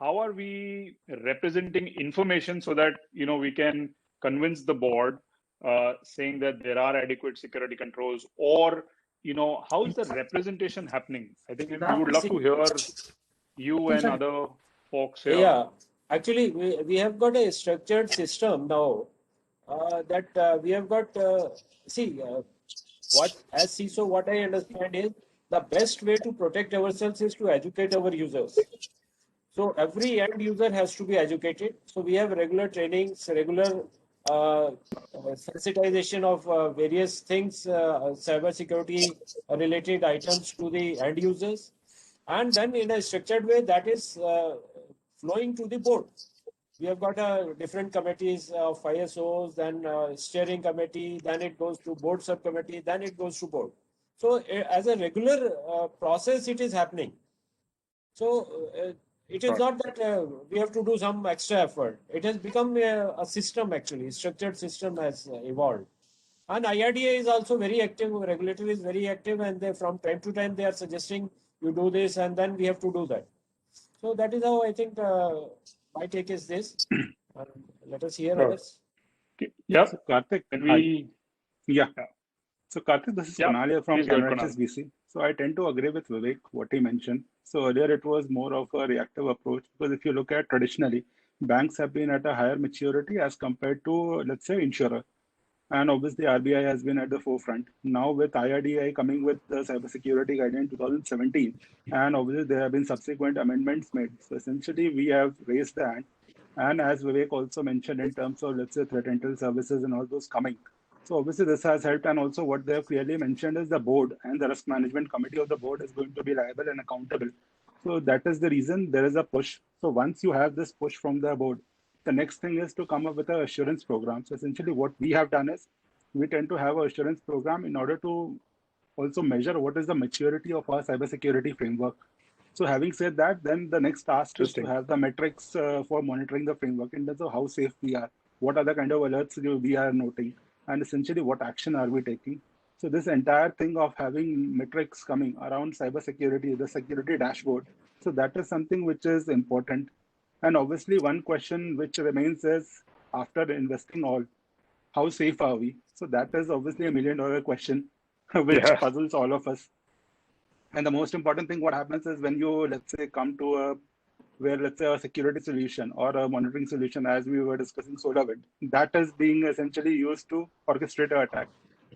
how are we representing information so that, you know, we can convince the board saying that there are adequate security controls, or, you know, how is the representation happening? I think we would love to hear you and other folks here. Yeah, actually, we have got a structured system now that we have got, what as CISO, what I understand is the best way to protect ourselves is to educate our users. So every end user has to be educated. So we have regular trainings, regular sensitization of various things, cyber security related items to the end users. And then in a structured way that is flowing to the board. We have got different committees of ISOs, then steering committee, then it goes to board subcommittee, then it goes to board. So as a regular process, it is happening. So it is not that we have to do some extra effort. It has become a system actually, structured system has evolved. And IRDA is also very active, regulator is very active, and they, from time to time they are suggesting you do this and then we have to do that. So that is how I think my take is this. Let us hear others. Yeah, so Kartik, So Kartik, this is Kunal from Canara HSBC. So I tend to agree with Vivek, what he mentioned. So earlier it was more of a reactive approach, because if you look at traditionally, banks have been at a higher maturity as compared to, let's say, insurer. And obviously RBI has been at the forefront. Now with IRDA coming with the cybersecurity guideline in 2017, and obviously there have been subsequent amendments made. So essentially we have raised the hand. And as Vivek also mentioned in terms of, let's say, threat intel services and all those coming. So obviously this has helped, and also what they have clearly mentioned is the board and the risk management committee of the board is going to be liable and accountable. So that is the reason there is a push. So once you have this push from the board, the next thing is to come up with an assurance program. So essentially what we have done is we tend to have an assurance program in order to also measure what is the maturity of our cybersecurity framework. So having said that, then the next task is to have the metrics for monitoring the framework in terms of how safe we are, what are the kind of alerts we are noting, and essentially what action are we taking. So this entire thing of having metrics coming around cybersecurity, the security dashboard, so that is something which is important. And obviously one question which remains is, after investing all, how safe are we? So that is obviously $1 million question, which puzzles all of us. And the most important thing, what happens is when you, let's say, come to a, where let's say a security solution or a monitoring solution, as we were discussing SolarWind, that is being essentially used to orchestrate an attack.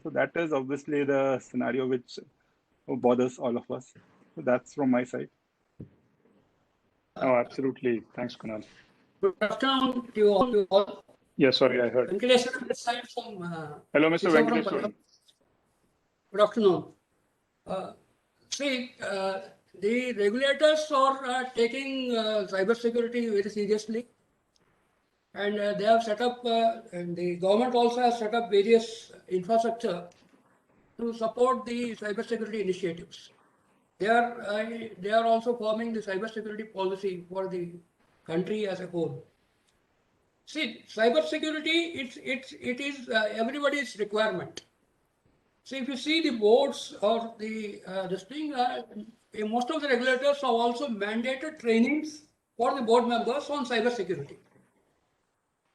So that is obviously the scenario which bothers all of us. So that's from my side. Oh, absolutely. Thanks, Kunal. Good afternoon to you all. Yes, sorry, I heard. Venkateswaran this side from Hello, Mr. Venkateswaran. Good afternoon. See, the regulators are taking cybersecurity very seriously, and they have set up, and the government also has set up various infrastructure to support the cybersecurity initiatives. They are also forming the cybersecurity policy for the country as a whole. See, cybersecurity, it is everybody's requirement. So if you see the boards or the this thing, most of the regulators have also mandated trainings for the board members on cybersecurity.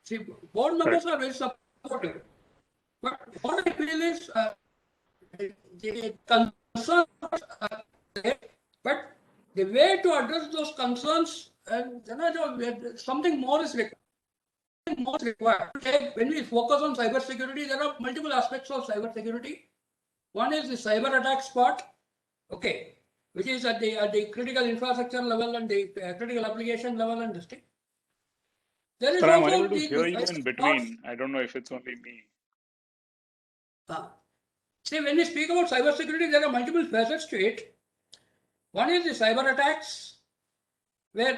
See, board members are very supportive, but what I feel is the concerns are there, but the way to address those concerns, something more is required. When we focus on cybersecurity, there are multiple aspects of cybersecurity. One is the cyber attacks part, okay, which is at the critical infrastructure level and the critical application level and this thing. There is But I'm also unable to hear you in between. I don't know if it's only me. See, when we speak about cybersecurity, there are multiple facets to it. One is the cyber attacks, where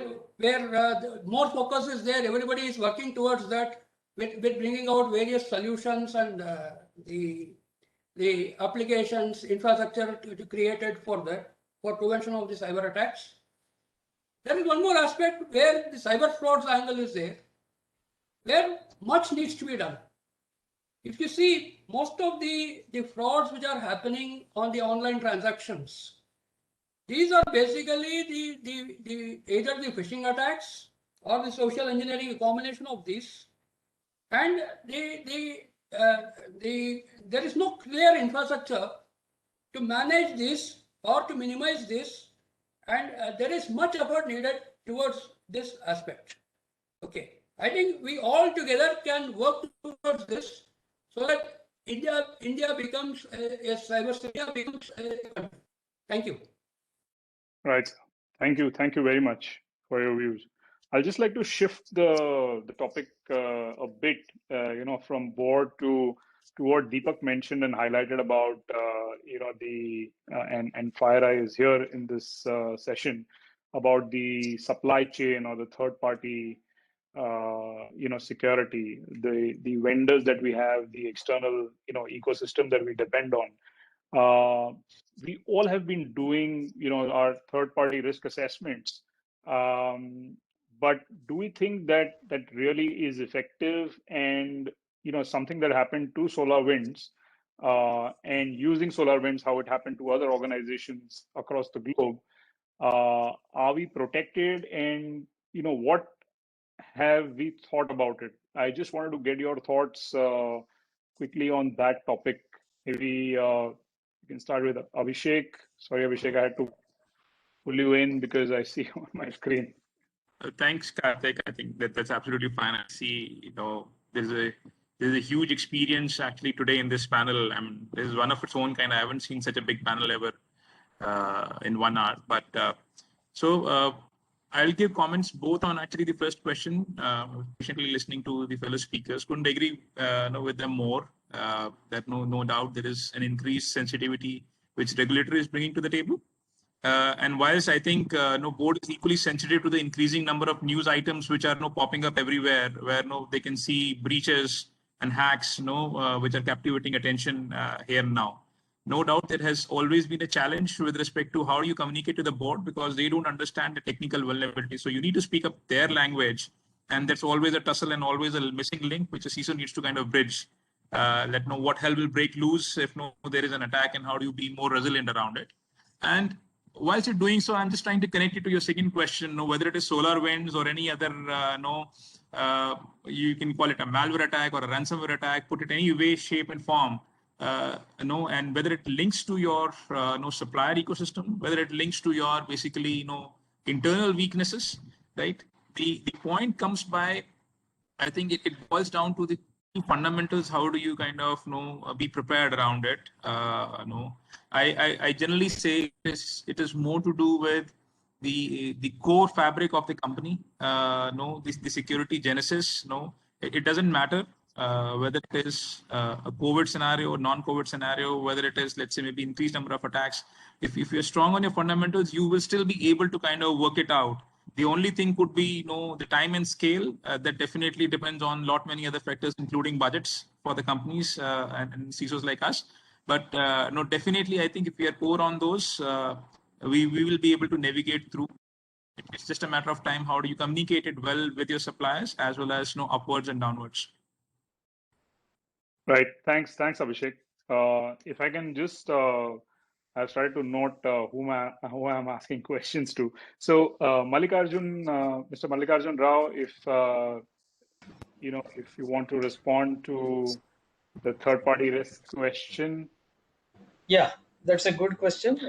more focus is there. Everybody is working towards that with bringing out various solutions and the applications, infrastructure to created for that, for prevention of the cyber attacks. There is one more aspect where the cyber frauds angle is there, where much needs to be done. if you see most of the frauds which are happening on the online transactions, these are basically either the phishing attacks or the social engineering, a combination of these. And there is no clear infrastructure to manage this or to minimize this, and there is much effort needed towards this aspect. Okay, I think we all together can work towards this so that India becomes a cybersecurity becomes a country. Thank you. Right. Thank you very much for your views. I'll just like to shift the topic a bit, from board to what Deepak mentioned and highlighted about, and FireEye is here in this session about the supply chain or the third party, security, the vendors that we have, the external, ecosystem that we depend on. We all have been doing, our third-party risk assessments. But do we think that really is effective? And something that happened to SolarWinds, and using SolarWinds, how it happened to other organizations across the globe, are we protected? And what have we thought about it? I just wanted to get your thoughts quickly on that topic. Maybe you can start with Abhishek. Sorry, Abhishek, I had to pull you in because I see on my screen. Thanks, Kartik. I think that's absolutely fine. I see, there's a huge experience actually today in this panel. I mean, this is one of its own kind. I haven't seen such a big panel ever in 1 hour. But I'll give comments both on actually the first question. Patiently listening to the fellow speakers, couldn't agree with them more. That no doubt there is an increased sensitivity which regulator is bringing to the table. And whilst I think board is equally sensitive to the increasing number of news items which are popping up everywhere, where they can see breaches and hacks, which are captivating attention here now. No doubt there has always been a challenge with respect to how you communicate to the board because they don't understand the technical vulnerability. So you need to speak up their language, and that's always a tussle and always a missing link which a CISO needs to kind of bridge. Let know what hell will break loose if there is an attack, and how do you be more resilient around it. And whilst you're doing so, I'm just trying to connect it to your second question, whether it is SolarWinds or any other, you can call it a malware attack or a ransomware attack, put it any way, shape and form, and whether it links to your supplier ecosystem, whether it links to your basically, internal weaknesses, right? The point comes by, I think it boils down to the fundamentals. How do you kind of be prepared around it? I generally say it is more to do with the core fabric of the company. The security genesis. It doesn't matter whether it is a COVID scenario or non-COVID scenario, whether it is, let's say, maybe increased number of attacks. If you're strong on your fundamentals, you will still be able to kind of work it out. The only thing could be, the time and scale. That definitely depends on many other factors, including budgets for the companies and CISOs like us. But definitely, I think if we are core on those, we will be able to navigate through. It's just a matter of time. How do you communicate it well with your suppliers as well as upwards and downwards? Right. Thanks, Abhishek. If I can just. I've started to note who I'm asking questions to. So Mr. Mallikarjun Rao, if if you want to respond to the third-party risk question. Yeah, that's a good question.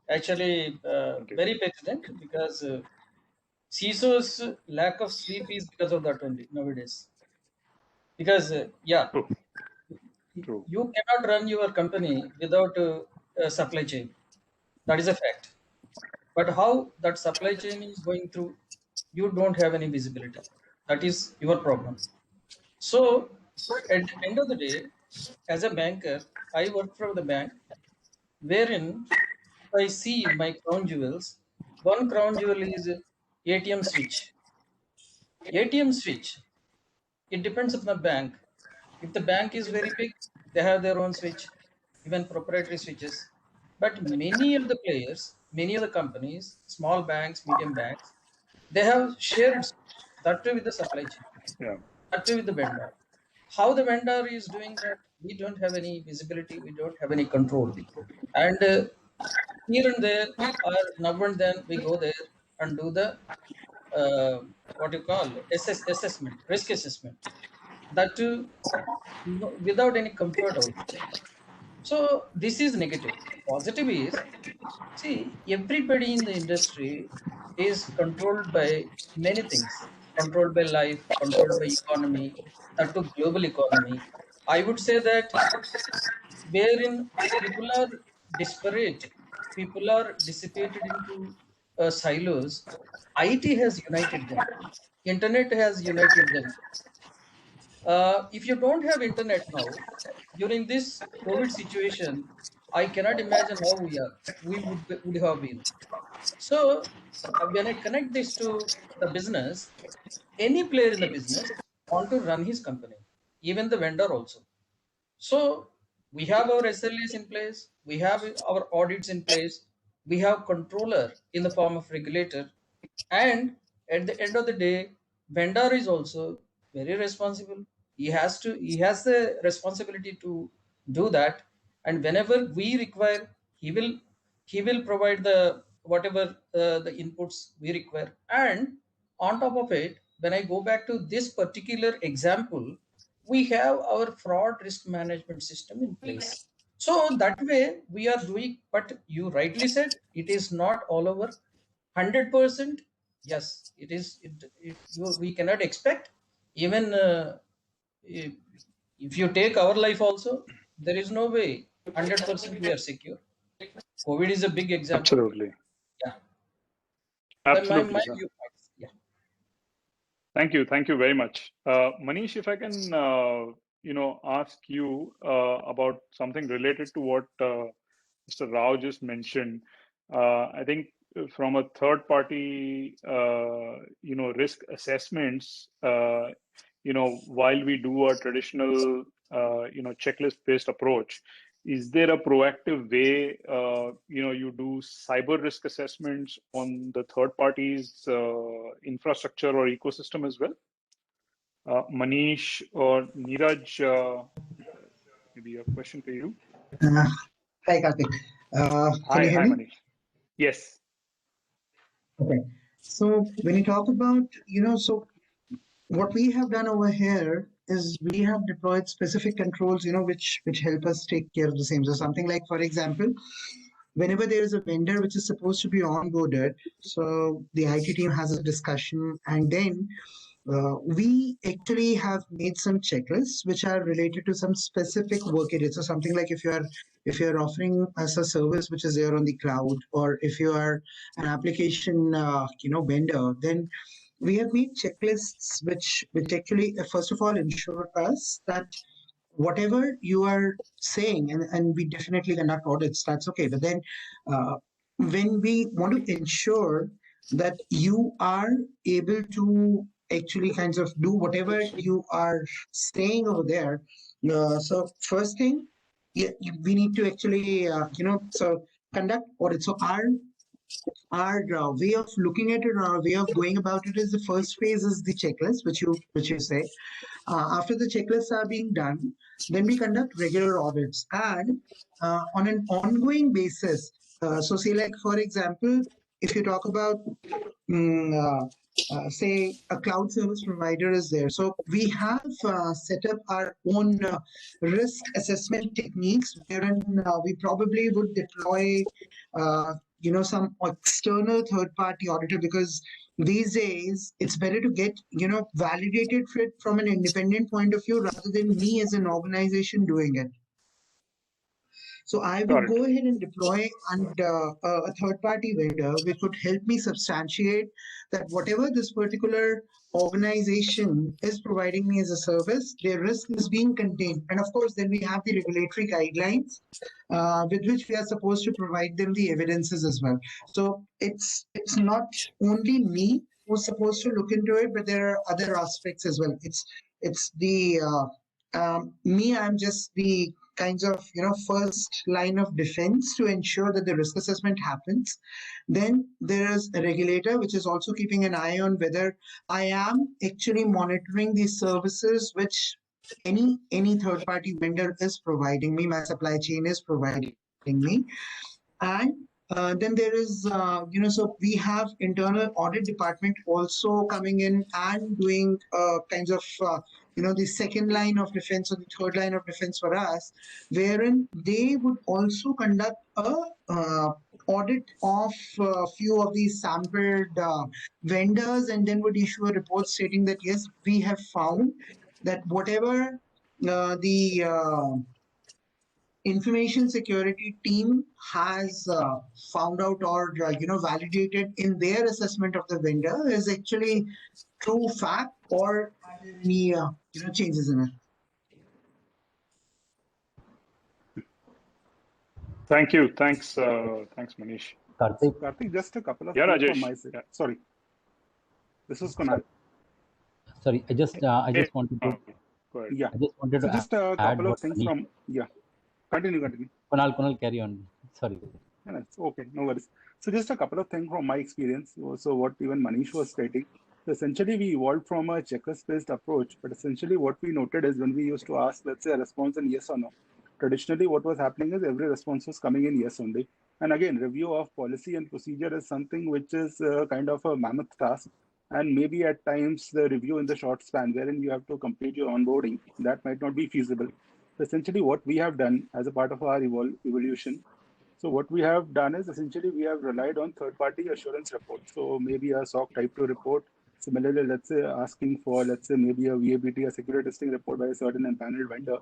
Actually, very pertinent because CISO's lack of sleep is because of that only nowadays. Because True. You cannot run your company without a supply chain. That is a fact. But how that supply chain is going through, you don't have any visibility. That is your problem. So at the end of the day, as a banker, I work for the bank, wherein if I see my crown jewels, one crown jewel is ATM switch. ATM switch, it depends on the bank. If the bank is very big, they have their own switch, even proprietary switches. But many of the players, many of the companies, small banks, medium banks, they have shared switch, that way with the supply chain, that way with the vendor. How the vendor is doing that, we don't have any visibility, we don't have any control. And here and there, or now and then, we go there and do the what you call assessment, risk assessment. That too, without any comfort also. So this is negative. Positive is, see, everybody in the industry is controlled by many things, controlled by life, controlled by economy, that to global economy. I would say that wherein people are disparate, people are dissipated into silos, IT has united them. Internet has united them. If you don't have internet now, during this COVID situation, I cannot imagine how we would have been. So when I connect this to the business, any player in the business want to run his company, even the vendor also. So we have our SLAs in place, we have our audits in place, we have controller in the form of regulator, and at the end of the day, vendor is also very responsible. He has the responsibility to do that, and whenever we require, he will provide the whatever the inputs we require. And on top of it, when I go back to this particular example, we have our fraud risk management system in place. So that way we are doing, but you rightly said, it is not all over 100%. Yes, it is. We cannot expect, even if you take our life also, there is no way 100% we are secure. COVID is a big example. Absolutely. Yeah. Absolutely. Yeah. Thank you very much. Manish, if I can, ask you about something related to what Mr. Rao just mentioned. I think from a third party, risk assessments, while we do a traditional, checklist based approach, is there a proactive way, you do cyber risk assessments on the third party's infrastructure or ecosystem as well? Manish or Neeraj, maybe a question to you. Hi, Kartik. Can you hear Hi, me? Manish. Yes. Okay. So when you talk about, so what we have done over here is we have deployed specific controls, which help us take care of the same. So something like, for example, whenever there is a vendor which is supposed to be onboarded, so the IT team has a discussion, and then we actually have made some checklists which are related to some specific work areas. So something like if you're offering us a service which is there on the cloud, or if you are an application vendor, then we have made checklists which actually first of all ensure us that whatever you are saying, and we definitely conduct audits, that's okay. But then when we want to ensure that you are able to actually kinds of do whatever you are saying over there. So first thing, we need to actually, so conduct audit. So our way of looking at it, or our way of going about it, is the first phase is the checklist, which you say. After the checklists are being done, then we conduct regular audits, and on an ongoing basis. So say like, for example, if you talk about say a cloud service provider is there. So we have set up our own risk assessment techniques, wherein we probably would deploy some external third-party auditor, because these days it's better to get validated for it from an independent point of view rather than me as an organization doing it. So I would go ahead and deploy a third-party vendor which would help me substantiate that whatever this particular organization is providing me as a service, their risk is being contained. And of course, then we have the regulatory guidelines with which we are supposed to provide them the evidences as well. So it's not only me who's supposed to look into it, but there are other aspects as well. It's the me. I'm just the kinds of first line of defense to ensure that the risk assessment happens. Then there is a regulator which is also keeping an eye on whether I am actually monitoring these services which any third-party vendor is providing me, my supply chain is providing me. And then there is, so we have internal audit department also coming in and doing kinds of, the second line of defense or the third line of defense for us, wherein they would also conduct a audit of a few of these sampled vendors, and then would issue a report stating that, yes, we have found that whatever the information security team has found out or validated in their assessment of the vendor is actually true fact or any changes in it. Thank you. Thanks, Manish. Kartik, just a couple of things Rajesh. from my side. Yeah. Sorry, this is Kunal. Sorry, I just wanted to. Go ahead. Yeah. I just wanted to just a add couple of what things Manish. from Continue. Kunal, carry on. Sorry. Yeah, it's okay, no worries. So just a couple of things from my experience. So what even Manish was stating. So essentially, we evolved from a checkers-based approach, but essentially what we noted is when we used to ask, let's say, a response in yes or no. Traditionally, what was happening is every response was coming in yes only. And again, review of policy and procedure is something which is kind of a mammoth task. And maybe at times the review in the short span wherein you have to complete your onboarding, that might not be feasible. So essentially what we have done as a part of our evolution, so what we have done is essentially we have relied on third-party assurance reports. So maybe a SOC type 2 report. Similarly, let's say asking for, let's say maybe a VABT, a security testing report by a certain empaneled vendor.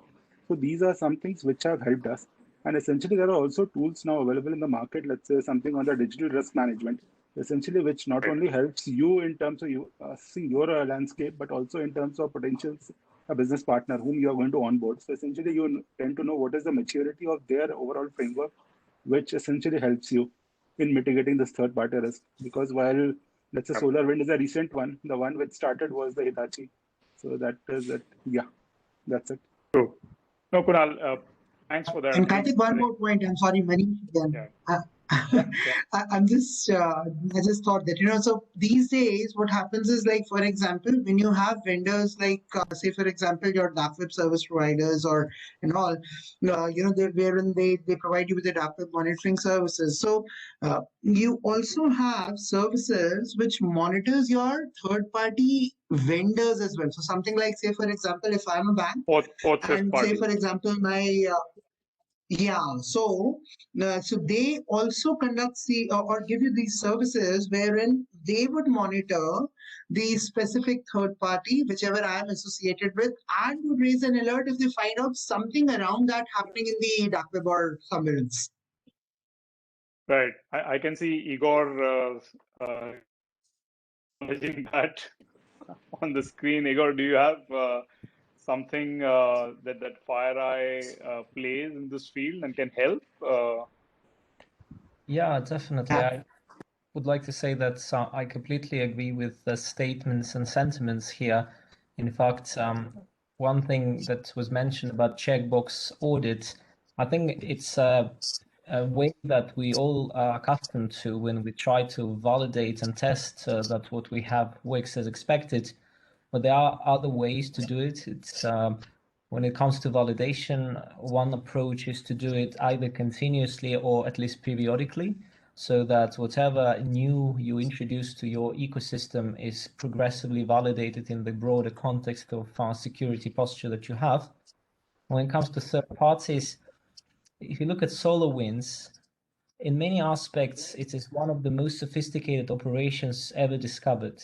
So these are some things which have helped us. And essentially there are also tools now available in the market, let's say something on the digital risk management, essentially which not only helps you in terms of you seeing your landscape, but also in terms of potential a business partner whom you are going to onboard. So essentially you tend to know what is the maturity of their overall framework, which essentially helps you in mitigating this third-party risk. Because while, let's say, SolarWind is a recent one, the one which started was the Hitachi. So that is it. Yeah, that's it. True. No, Kunal, thanks for that. And Kartik, one more point. I'm sorry, Manish again. I just thought that, so these days what happens is, like, for example, when you have vendors like, say, for example, your dark web service providers or and all, wherein they provide you with the dark web monitoring services. So you also have services which monitors your third-party vendors as well. So something like, say, for example, if I'm a bank and say, for example, my so they also conduct or give you these services wherein they would monitor the specific third party, whichever I am associated with, and would raise an alert if they find out something around that happening in the dark web or somewhere else. Right. I can see Igor acknowledging that on the screen. Igor, do you have something that FireEye plays in this field and can help? Yeah, definitely. I would like to say that I completely agree with the statements and sentiments here. In fact, one thing that was mentioned about checkbox audits, I think it's a way that we all are accustomed to when we try to validate and test that what we have works as expected. But there are other ways to do it. It's when it comes to validation, one approach is to do it either continuously or at least periodically, so that whatever new you introduce to your ecosystem is progressively validated in the broader context of security posture that you have. When it comes to third parties, if you look at SolarWinds, in many aspects, it is one of the most sophisticated operations ever discovered.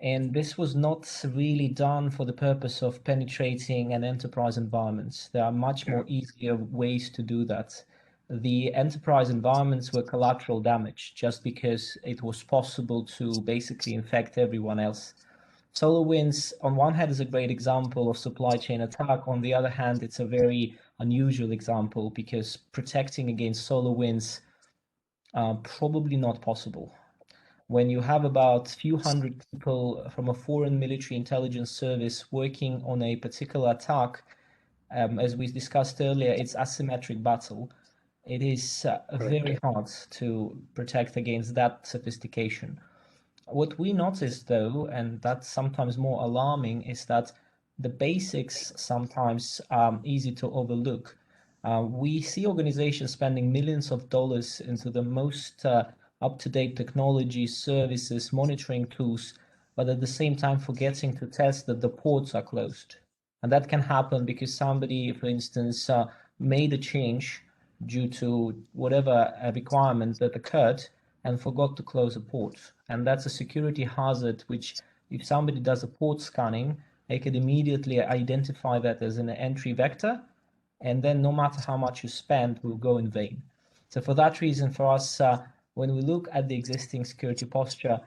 And this was not really done for the purpose of penetrating an enterprise environment. There are much more easier ways to do that. The enterprise environments were collateral damage just because it was possible to basically infect everyone else. SolarWinds, on one hand, is a great example of supply chain attack. On the other hand, it's a very unusual example because protecting against SolarWinds probably not possible. When you have about a few hundred people from a foreign military intelligence service working on a particular attack, as we discussed earlier, it's asymmetric battle. It is very hard to protect against that sophistication. What we noticed, though, and that's sometimes more alarming, is that the basics sometimes easy to overlook. We see organizations spending millions of dollars into the most up-to-date technology, services, monitoring tools, but at the same time forgetting to test that the ports are closed. And that can happen because somebody, for instance, made a change due to whatever requirement that occurred and forgot to close a port. And that's a security hazard, which if somebody does a port scanning, they could immediately identify that as an entry vector. And then no matter how much you spend, will go in vain. So for that reason, for us, when we look at the existing security posture,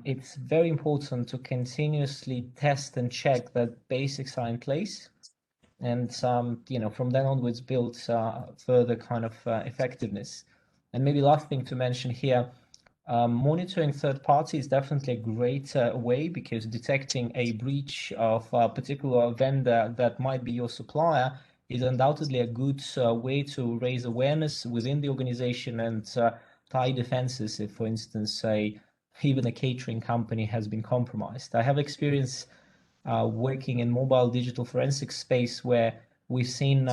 it's very important to continuously test and check that basics are in place, and from then onwards build further kind of effectiveness. And maybe last thing to mention here, monitoring third party is definitely a great way, because detecting a breach of a particular vendor that might be your supplier is undoubtedly a good way to raise awareness within the organization and tie defenses if, for instance, even a catering company has been compromised. I have experience working in mobile digital forensics space where we've seen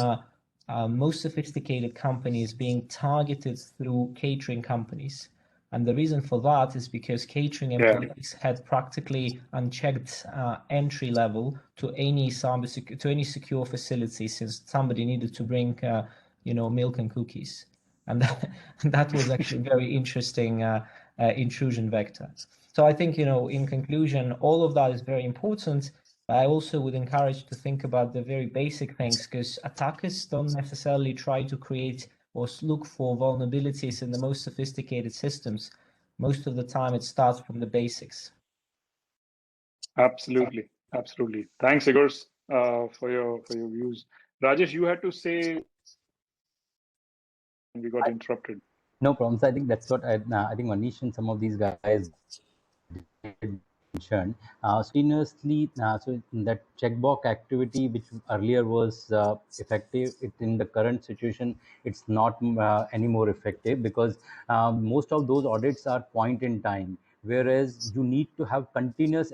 most sophisticated companies being targeted through catering companies. And the reason for that is because catering employees had practically unchecked entry level to any secure facility, since somebody needed to bring milk and cookies. And that was actually a very interesting intrusion vector. So I think, in conclusion, all of that is very important. I also would encourage to think about the very basic things, because attackers don't necessarily try to create or look for vulnerabilities in the most sophisticated systems. Most of the time, it starts from the basics. Absolutely, absolutely. Thanks, Igors, for your views. Rajesh, you had to say, we got interrupted. No problems. I think that's what I think Manish and some of these guys did mention. Continuously, so that checkbox activity, which earlier was effective, in the current situation, it's not any more effective, because most of those audits are point in time, whereas you need to have continuous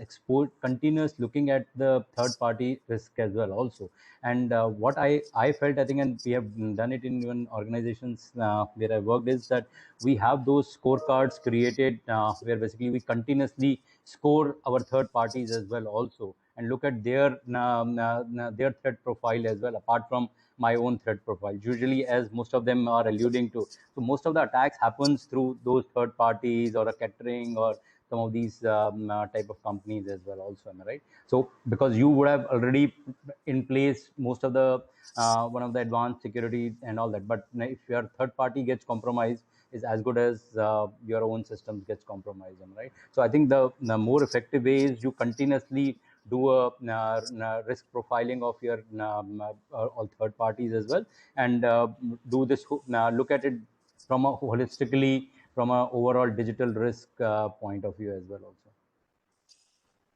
looking at the third party risk as well also. And what I felt, I think, and we have done it in even organizations where I worked, is that we have those scorecards created where basically we continuously score our third parties as well also, and look at their threat profile as well, apart from my own threat profile, usually, as most of them are alluding to. So most of the attacks happens through those third parties or a catering or some of these type of companies as well also, am I right? So because you would have already in place most of the one of the advanced security and all that, but if your third party gets compromised, is as good as your own systems gets compromised, right? So I think the more effective way is you continuously do a risk profiling of your all third parties as well, and do this, look at it from a holistically, from a overall digital risk point of view as well also.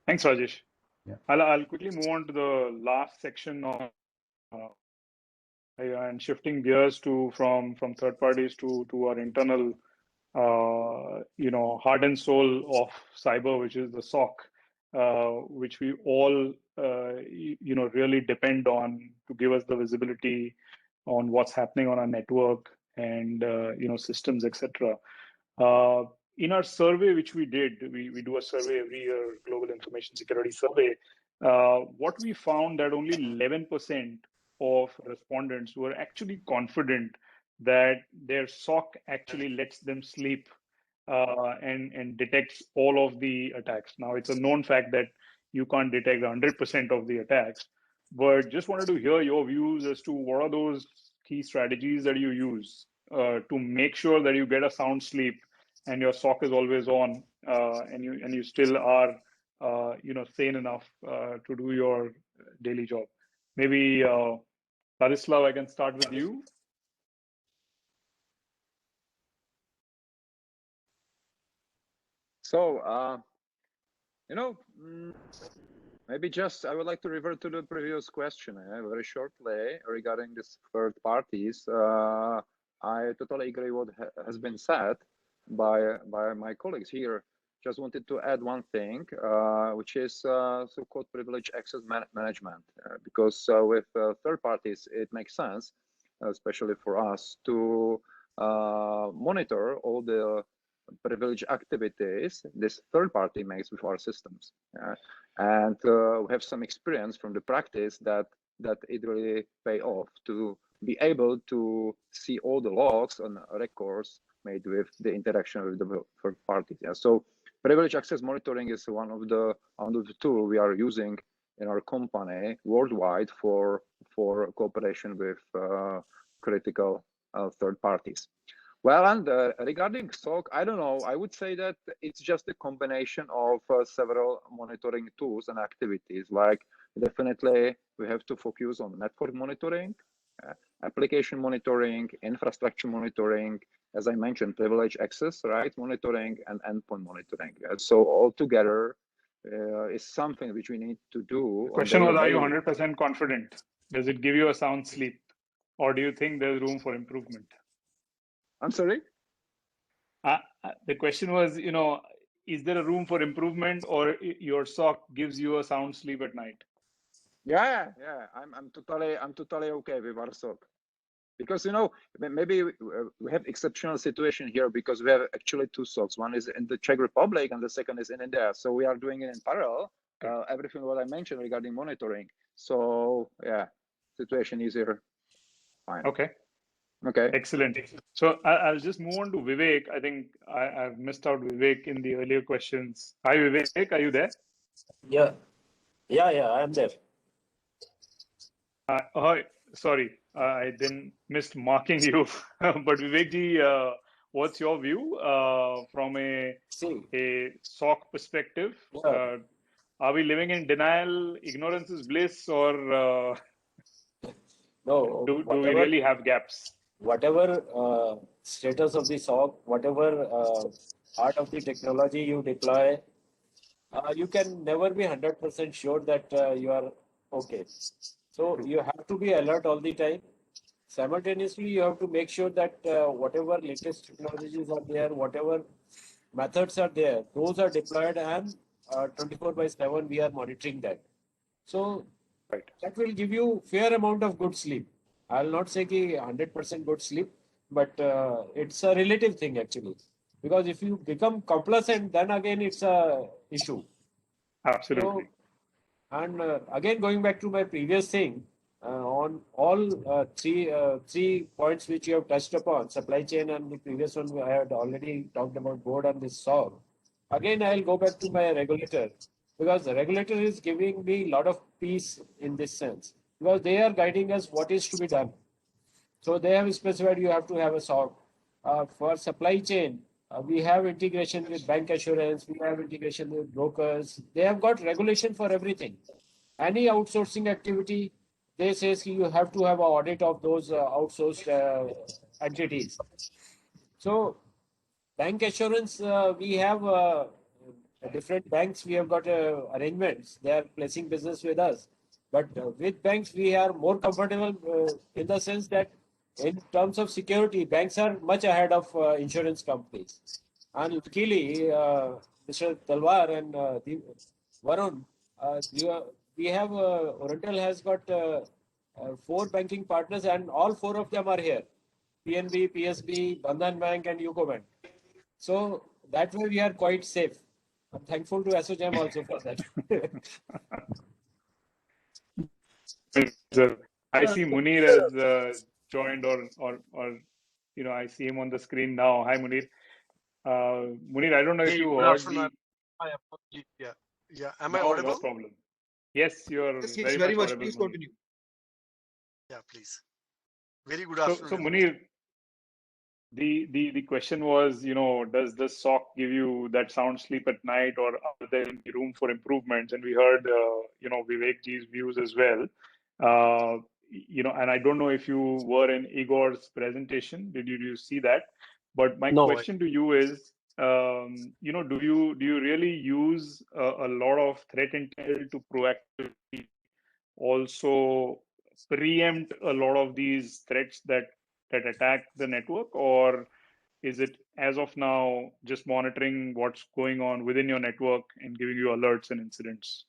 Thanks, Rajesh. Yeah. I'll quickly move on to the last section of and shifting gears from third parties to our internal heart and soul of cyber, which is the SOC, which we all really depend on to give us the visibility on what's happening on our network and systems, etc. In our survey, which we did, we do a survey every year, Global Information Security Survey. What we found that only 11% of respondents were actually confident that their SOC actually lets them sleep and detects all of the attacks. Now, it's a known fact that you can't detect 100% of the attacks, but just wanted to hear your views as to what are those key strategies that you use to make sure that you get a sound sleep and your SOC is always on, and you still are sane enough to do your daily job. Maybe Ladislav, I can start with you. So, maybe just I would like to revert to the previous question very shortly regarding this third parties. I totally agree what has been said by my colleagues here. just wanted to add one thing, which is so-called privileged access management, because with third parties, it makes sense, especially for us, to monitor all the privileged activities this third party makes with our systems. And we have some experience from the practice that it really pay off to be able to see all the logs and records made with the interaction with the third parties. Yeah. So privileged access monitoring is one of the tool we are using in our company worldwide for cooperation with critical third parties. Well, and regarding SOC, I don't know. I would say that it's just a combination of several monitoring tools and activities. Like definitely, we have to focus on network monitoring, application monitoring, infrastructure monitoring, as I mentioned, privileged access, right, monitoring, and endpoint monitoring. So all together is something which we need to do. The question was, are you 100% confident? Does it give you a sound sleep? Or do you think there's room for improvement? I'm sorry? The question was, is there a room for improvement, or your SOC gives you a sound sleep at night? Yeah. I'm totally okay with our SOC. Because, maybe we have exceptional situation here because we have actually two SOCs. One is in the Czech Republic and the second is in India. So we are doing it in parallel, everything what I mentioned regarding monitoring. So yeah, situation easier. Fine. Okay. Excellent. So I'll just move on to Vivek. I think I've missed out Vivek in the earlier questions. Hi, Vivek. Are you there? Yeah, I'm there. Sorry, I then missed marking you. But Vivek, what's your view from a SOC perspective? Are we living in denial, ignorance is bliss, or no? Do we really have gaps? Whatever status of the SOC, whatever part of the technology you deploy, you can never be 100% sure that you are okay. So you have to be alert all the time. Simultaneously, you have to make sure that whatever latest technologies are there, whatever methods are there, those are deployed, and 24/7 we are monitoring that. So that will give you fair amount of good sleep. I'll not say 100% good sleep, but it's a relative thing actually. Because if you become complacent, then again it's a issue. Absolutely. So, and again, going back to my previous thing, on all three points which you have touched upon, supply chain and the previous one I had already talked about board and this SOC. Again, I'll go back to my regulator, because the regulator is giving me a lot of peace in this sense, because they are guiding us what is to be done. So they have specified you have to have a SOC. For supply chain, we have integration with bank assurance, we have integration with brokers. They have got regulation for everything. Any outsourcing activity, they say you have to have an audit of those outsourced entities. So bank assurance, we have different banks, we have got arrangements. They are placing business with us. But with banks, we are more comfortable in the sense that in terms of security, banks are much ahead of insurance companies. And luckily, Mr. Talwar and Varun, we have, Oriental has got 4 banking partners, and all 4 of them are here. PNB, PSB, Bandhan Bank and UCO Bank. So that way we are quite safe. I'm thankful to ASSOCHAM also for that. I see Munir has joined, or I see him on the screen now. Hi, Munir. Munir, I don't know if you heard me. Yeah. Am I audible? No problem. Yes, you're yes, very much audible. Please Munir. Continue. Yeah, please. Very good afternoon. So Munir, the question was, does the SOC give you that sound sleep at night, or are there any room for improvements? And we heard, Vivekji's views as well. And I don't know if you were in Igor's presentation. Did you see that? But my question to you is, do you really use a lot of threat intel to proactively also preempt a lot of these threats that attack the network, or is it as of now just monitoring what's going on within your network and giving you alerts and incidents?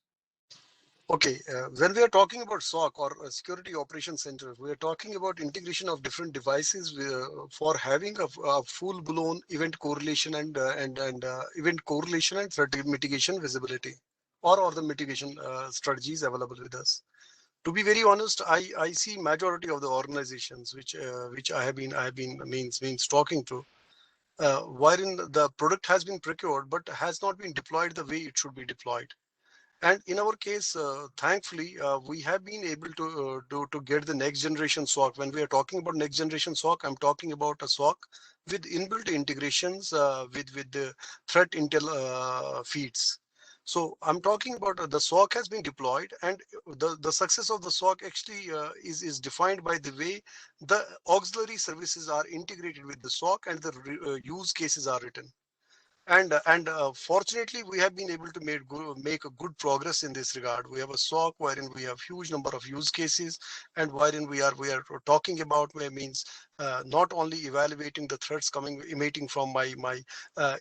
Okay, when we are talking about SOC or Security Operations Center, we are talking about integration of different devices for having a full-blown event correlation and event correlation and threat mitigation visibility, or the mitigation strategies available with us. To be very honest, I see majority of the organizations which I have been means talking to, wherein the product has been procured but has not been deployed the way it should be deployed. And in our case, thankfully, we have been able to get the next generation SOC. When we are talking about next generation SOC, I'm talking about a SOC with inbuilt integrations with the threat intel feeds. So I'm talking about the SOC has been deployed, and the success of the SOC actually is defined by the way the auxiliary services are integrated with the SOC and the use cases are written. And fortunately, we have been able to make a good progress in this regard. We have a SOC wherein we have huge number of use cases, and wherein we are talking about means not only evaluating the threats emanating from my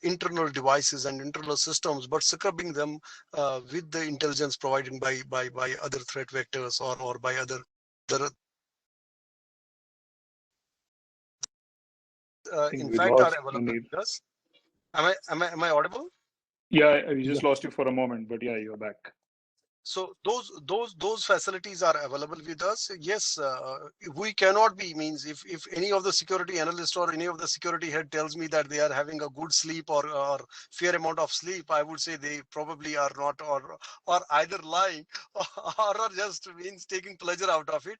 internal devices and internal systems, but scrubbing them with the intelligence provided by other threat vectors or by other in fact are available with us. Am I audible? Yeah, we just lost you for a moment, but yeah, you're back. So those facilities are available with us. Yes, we cannot be means if any of the security analyst or any of the security head tells me that they are having a good sleep or fair amount of sleep, I would say they probably are not or either lying or just means taking pleasure out of it.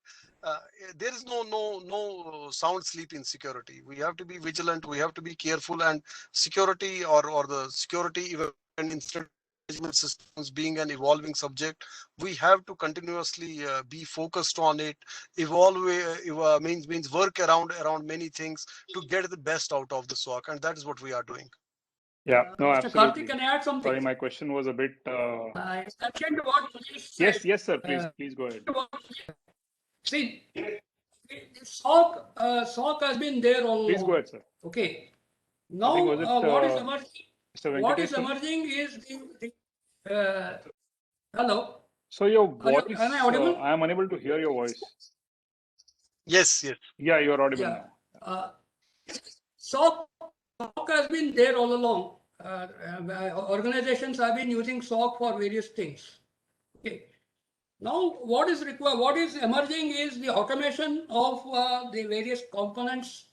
There is no sound sleep in security. We have to be vigilant. We have to be careful, and security or the security and incident management systems being an evolving subject, we have to continuously be focused on it, means work around many things to get the best out of the SOC, and that is what we are doing. Yeah, no, Mr. absolutely. Kartik, can I add something? Sorry, my question was a bit. I second what Manish said. Yes, sir. Please go ahead. See, SOC has been there all along. Please go ahead, sir. Okay. Now, what is emerging? What is emerging is hello. So your voice. Am I audible? I am unable to hear your voice. Yes. Yeah, you are audible now. SOC has been there all along. Organizations have been using SOC for various things. Okay. Now, what is required? What is emerging is the automation of the various components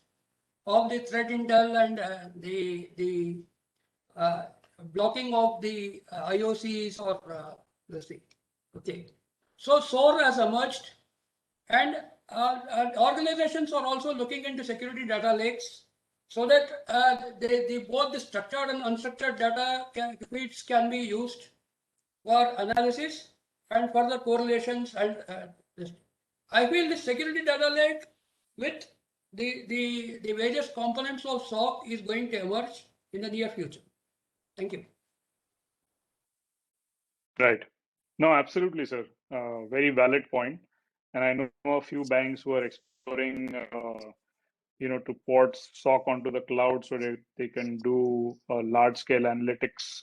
of the threat intel and the blocking of the IOCs or this thing. Okay. So SOAR has emerged, and organizations are also looking into security data lakes so that both the structured and unstructured data feeds can be used for analysis and further correlations. And I feel the security data lake with the various components of SOC is going to emerge in the near future. Thank you. Right. No, absolutely, sir. Very valid point. And I know a few banks who are exploring, to port SOC onto the cloud so that they can do large-scale analytics,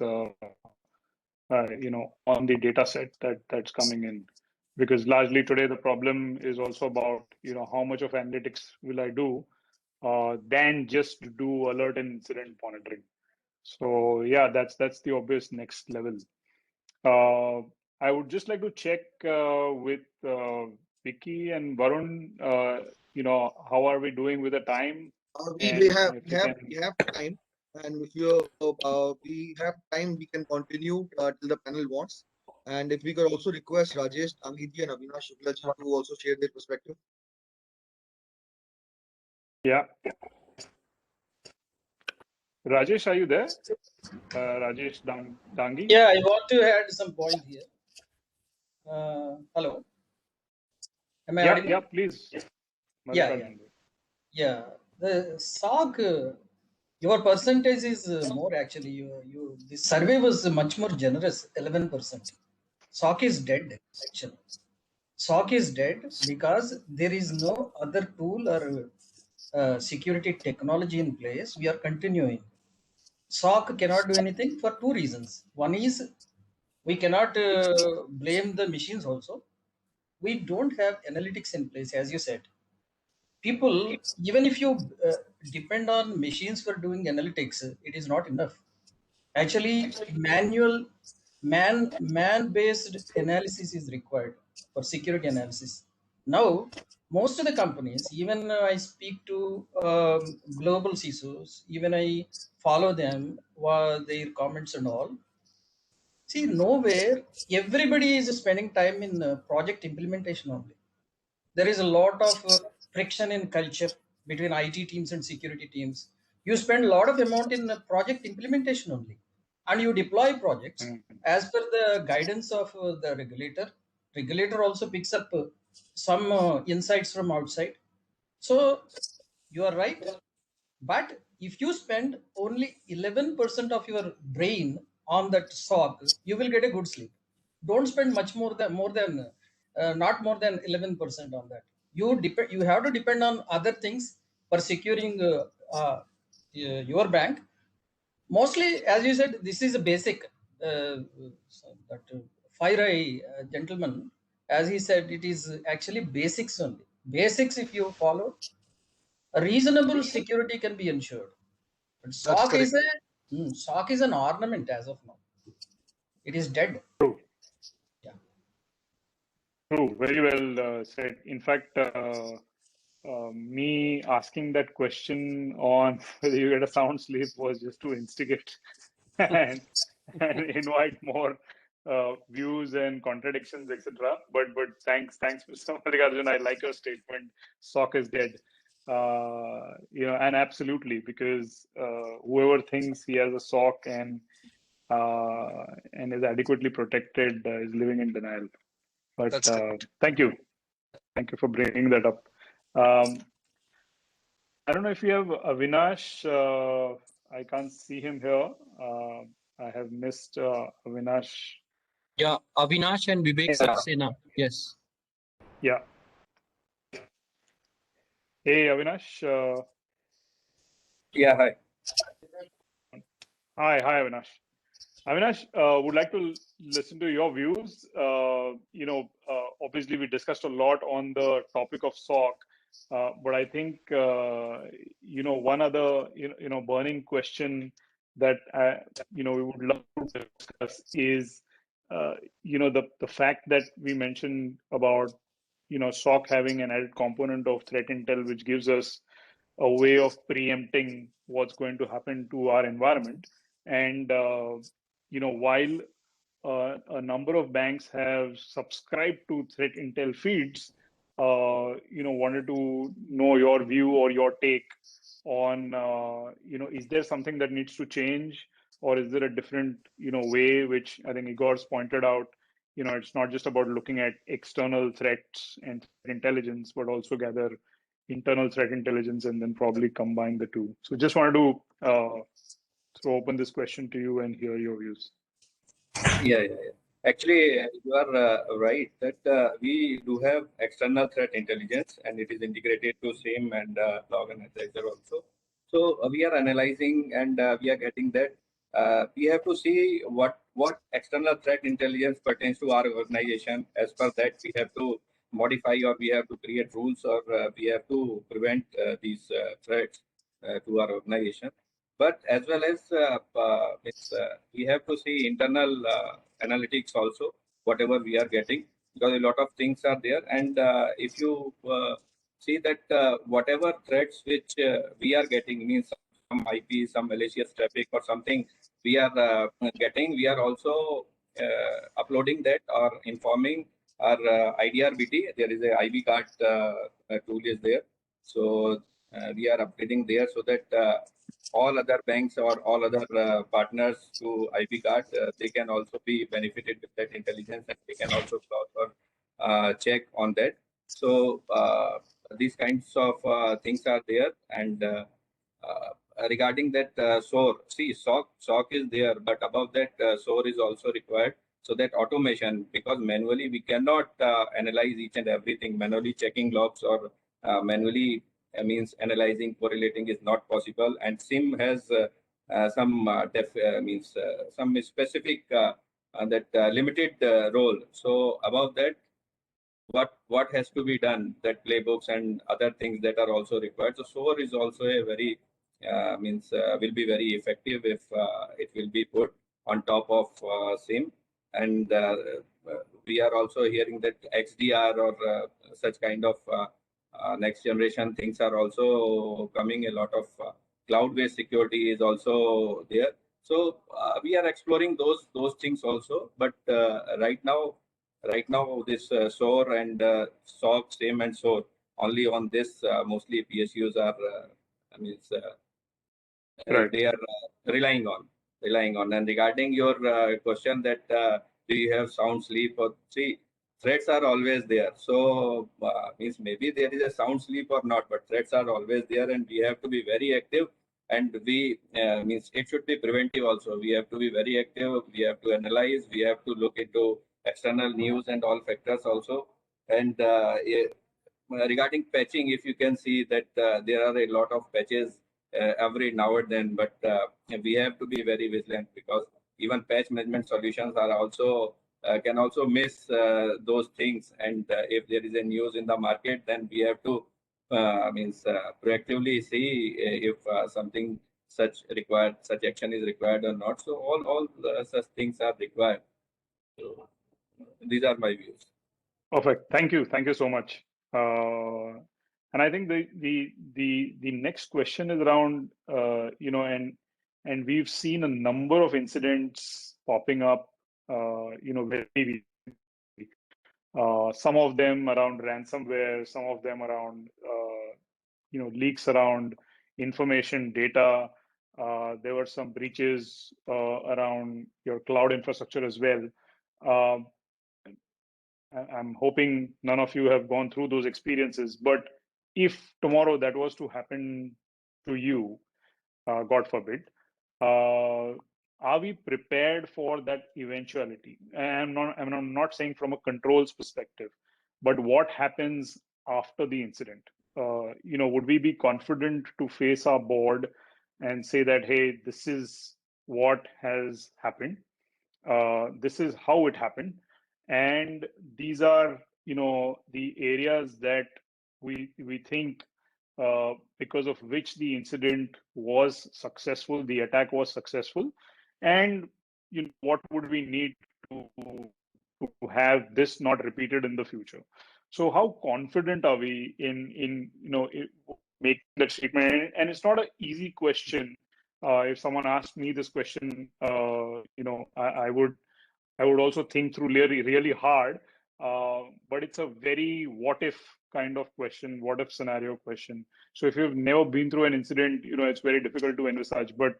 on the data set that's coming in. Because largely today the problem is also about, how much of analytics will I do than just do alert and incident monitoring. So yeah, that's the obvious next level. I would just like to check with Vicky and Varun, how are we doing with the time? We have time, and if we have time, we can continue till the panel wants. And if we could also request Rajesh, Dangi and Avinash Shuklaji to also share their perspective. Yeah. Rajesh, are you there? Rajesh Dangi? Yeah, I want to add some point here. Hello. Am I audible? Yeah, please. Yeah. The SOC, your percentage is more actually. The survey was much more generous, 11%. SOC is dead actually. SOC is dead because there is no other tool or security technology in place, we are continuing. SOC cannot do anything for two reasons. One is we cannot blame the machines also. We don't have analytics in place, as you said. People, even if you depend on machines for doing analytics, it is not enough. Actually, manual, man-based analysis is required for security analysis. Now, most of the companies, even I speak to global CISOs, even I follow them, their comments and all. See, nowhere, everybody is spending time in project implementation only. There is a lot of friction in culture between IT teams and security teams. You spend a lot of amount in project implementation only, and you deploy projects as per the guidance of the regulator. Regulator also picks up some insights from outside. So you are right, but if you spend only 11% of your brain on that SOC, you will get a good sleep. Don't spend much more than not more than 11% on that. You have to depend on other things for securing your bank. Mostly, as you said, this is a basic. That FireEye gentleman, as he said, it is actually basics only. Basics, if you follow, a reasonable security can be ensured. But SOC is an ornament as of now. It is dead. True. Yeah. True. Very well said. In fact, me asking that question on whether you get a sound sleep was just to instigate and invite more views and contradictions, etc. But thanks, Mr. Mallikarjuna. I like your statement. SOC is dead. And absolutely, because whoever thinks he has a SOC and is adequately protected is living in denial. But thank you for bringing that up. I don't know if you have Avinash. I can't see him here. I have missed Avinash. Yeah, Avinash and Vivek Saxena. Yes. Yeah. Hey, Avinash. Yeah, hi. Hi, Avinash. Avinash, would like to listen to your views. Obviously, we discussed a lot on the topic of SOC, but I think one other burning question that we would love to discuss is the fact that we mentioned about SOC having an added component of threat intel, which gives us a way of preempting what's going to happen to our environment. And while a number of banks have subscribed to threat intel feeds, wanted to know your view or your take on, is there something that needs to change, or is there a different, way, which I think Igors pointed out, it's not just about looking at external threats and threat intelligence, but also gather internal threat intelligence and then probably combine the two. So just wanted to throw open this question to you and hear your views. Yeah. Actually, you are right that we do have external threat intelligence, and it is integrated to SIEM and log analyzer also. So we are analyzing and we are getting that. We have to see what external threat intelligence pertains to our organization. As per that, we have to modify, or we have to create rules, or we have to prevent these threats to our organization. But as well as we have to see internal analytics also, whatever we are getting, because a lot of things are there. And if you see that whatever threats which we are getting, means some IP, some malicious traffic or something we are getting, we are also uploading that or informing our IDRBT. There is a IB card tool is there. So we are updating there so that all other banks or all other partners to IB card, they can also be benefited with that intelligence, and they can also check on that. So these kinds of things are there. And regarding that SOAR, see, SOC is there, but above that SOAR is also required. So that automation, because manually we cannot analyze each and everything, manually checking logs or manually means analyzing, correlating is not possible, and SIM has some some specific that limited role. So about that, what has to be done, that playbooks and other things that are also required. So SOAR is also a very will be very effective if it will be put on top of SIM. And we are also hearing that XDR or such kind of next generation things are also coming. A lot of cloud-based security is also there. So we are exploring those things also. But right now this SOAR and SOC, SIM and SOAR, only on this mostly PSUs are right. They are relying on. And regarding your question that do you have sound sleep, or see, threats are always there. So means maybe there is a sound sleep or not, but threats are always there, and we have to be very active. And we means it should be preventive also. We have to be very active. We have to analyze. We have to look into external news and all factors also. And regarding patching, if you can see that there are a lot of patches every now and then, but we have to be very vigilant, because even patch management solutions are also can also miss those things. And if there is a news in the market, then we have to proactively see if something such action is required or not. So all such things are required. So these are my views. Perfect. Thank you so much. And I think the next question is around and we've seen a number of incidents popping up very recently. Some of them around ransomware, some of them around leaks around information data. There were some breaches around your cloud infrastructure as well. I'm hoping none of you have gone through those experiences, but if tomorrow that was to happen to you, God forbid, are we prepared for that eventuality? And I'm not saying from a controls perspective, but what happens after the incident? Would we be confident to face our board and say that, hey, this is what has happened, this is how it happened, and these are the areas that we think because of which the incident was successful, the attack was successful, and what would we need to have this not repeated in the future? So how confident are we in making that statement? And it's not an easy question. If someone asked me this question, I would also think through really hard. But it's a very what if kind of question, what if scenario question. So if you've never been through an incident, it's very difficult to envisage. But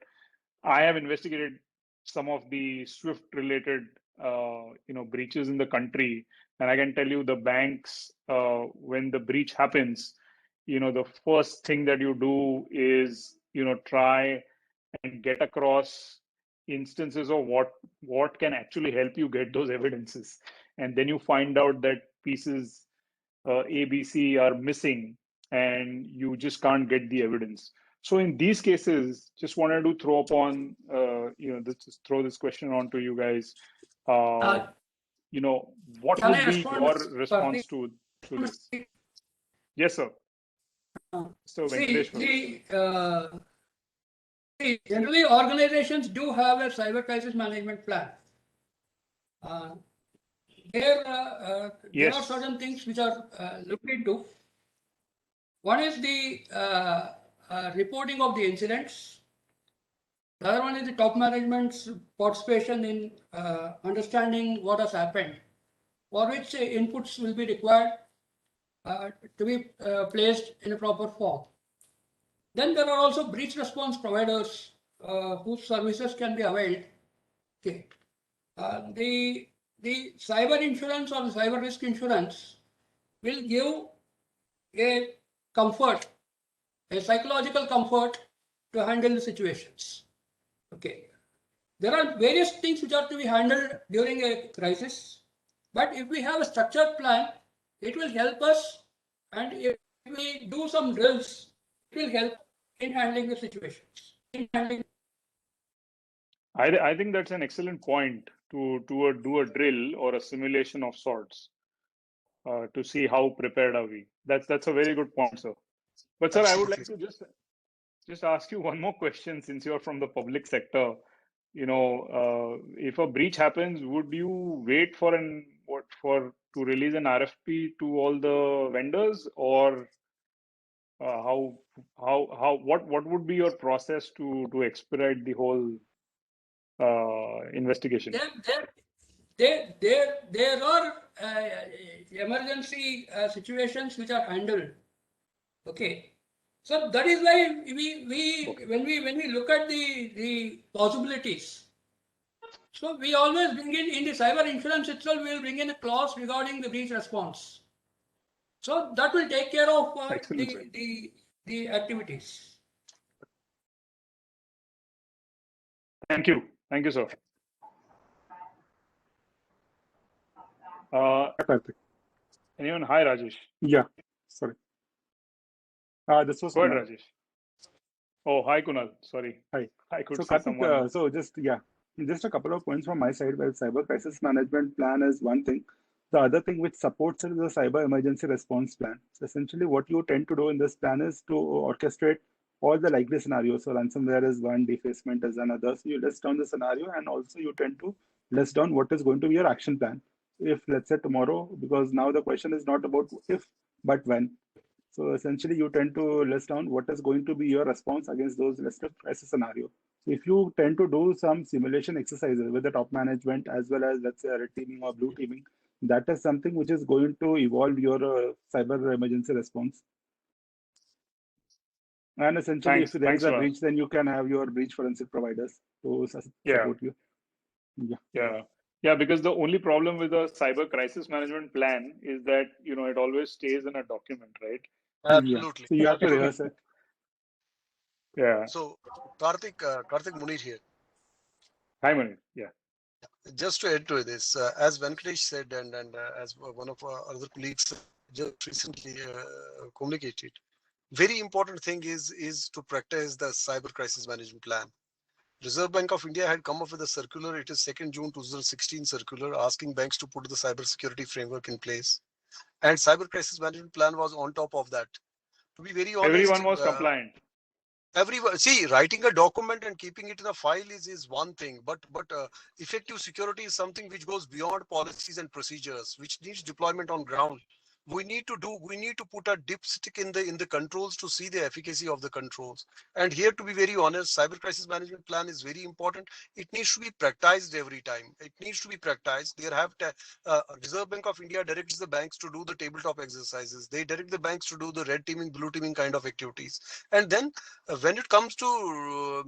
I have investigated some of the SWIFT related breaches in the country, and I can tell you the banks, when the breach happens, the first thing that you do is try and get across instances of what can actually help you get those evidences, and then you find out that pieces A, B, C are missing, and you just can't get the evidence. So in these cases, just wanted to throw upon just throw this question on to you guys. What would be your response to this? Yes, sir. So Venkateswaran. Generally, organizations do have a cyber crisis management plan. There are certain things which are looked into. One is the reporting of the incidents. The other one is the top management's participation in understanding what has happened, for which inputs will be required to be placed in a proper form. Then there are also breach response providers whose services can be availed. Okay. The cyber insurance or the cyber risk insurance will give a comfort, a psychological comfort to handle the situations. Okay. There are various things which are to be handled during a crisis, but if we have a structured plan, it will help us, and we do some drills, it will help in handling the situations. I think that's an excellent point to do a drill or a simulation of sorts to see how prepared are we. That's a very good point, sir. But sir, I would like to just ask you one more question since you're from the public sector. You know, if a breach happens, would you wait for to release an RFP to all the vendors, or what would be your process to expedite the whole investigation? There are emergency situations which are handled. Okay. So that is why when we look at the possibilities, so we always bring in the cyber insurance itself, we will bring in a clause regarding the breach response. So that will take care of the activities. Thank you, sir. Anyone? Hi, Rajesh. Yeah, sorry. This was Go ahead, Kunal. Rajesh. Oh, hi, Kunal. Sorry. Hi. I could So see Kartik, someone. so just a couple of points from my side. Well, cyber crisis management plan is one thing. The other thing which supports it is the cyber emergency response plan. So essentially, what you tend to do in this plan is to orchestrate all the likely scenarios. So ransomware is one, defacement is another. So you list down the scenario, and also you tend to list down what is going to be your action plan. If let's say tomorrow, because now the question is not about if, but when. So essentially, you tend to list down what is going to be your response against those listed crisis scenario. So if you tend to do some simulation exercises with the top management as well as let's say red teaming or blue teaming, that is something which is going to evolve your cyber emergency response. And essentially, if there is a breach, then you can have your breach forensic providers to support you. Yeah, because the only problem with a cyber crisis management plan is that it always stays in a document, right? Absolutely. Yeah. So you have to rehearse it. Yeah. So Kartik Munir here. Hi, Manish. Yeah. Just to add to this, as Venkatesh said, and as one of our other colleagues just recently communicated, very important thing is to practice the cyber crisis management plan. Reserve Bank of India had come up with a circular. It is 2nd June 2016 circular asking banks to put the cyber security framework in place, and cyber crisis management plan was on top of that. To be very honest, everyone was compliant. Everyone, see, writing a document and keeping it in a file is one thing, but effective security is something which goes beyond policies and procedures, which needs deployment on ground. We need to put a dipstick in the controls to see the efficacy of the controls. And here, to be very honest, cyber crisis management plan is very important. It needs to be practiced every time. It needs to be practiced. Reserve Bank of India directs the banks to do the tabletop exercises. They direct the banks to do the red teaming, blue teaming kind of activities. And then when it comes to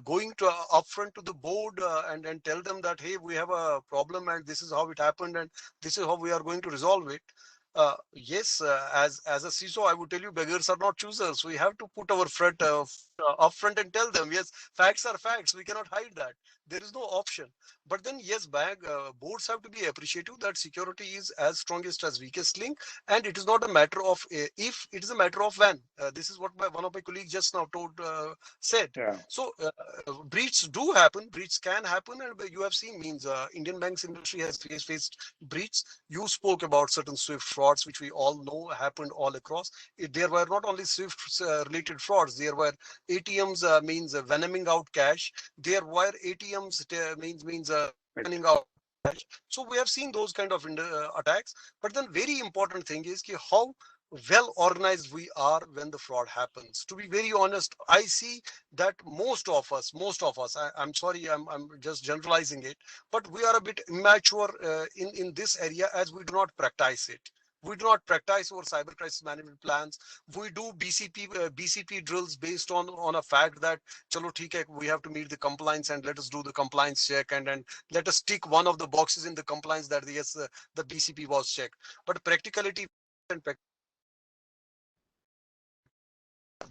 going to upfront to the board and tell them that, hey, we have a problem and this is how it happened and this is how we are going to resolve it. Yes, as a CISO, I would tell you beggars are not choosers. We have to put our foot upfront and tell them, yes, facts are facts. We cannot hide that. There is no option. But then, yes, boards have to be appreciative that security is as strongest as weakest link, and it is not a matter of if, it is a matter of when. This is what one of my colleagues just now said. Yeah. So breaches do happen, breaches can happen, and you have seen Indian banks industry has faced breaches. You spoke about certain SWIFT frauds, which we all know happened all across. There were not only SWIFT related frauds, there were ATMs venoming out cash. There were ATMs venoming out cash. So we have seen those kind of attacks. But then very important thing is how well organized we are when the fraud happens. To be very honest, I see that most of us, I'm sorry, I'm just generalizing it, but we are a bit immature in this area as we do not practice it. We do not practice our cyber crisis management plans. We do BCP drills based on a fact that chalo theek hai, we have to meet the compliance and let us do the compliance check and let us tick one of the boxes in the compliance that yes, the BCP was checked. But practicality and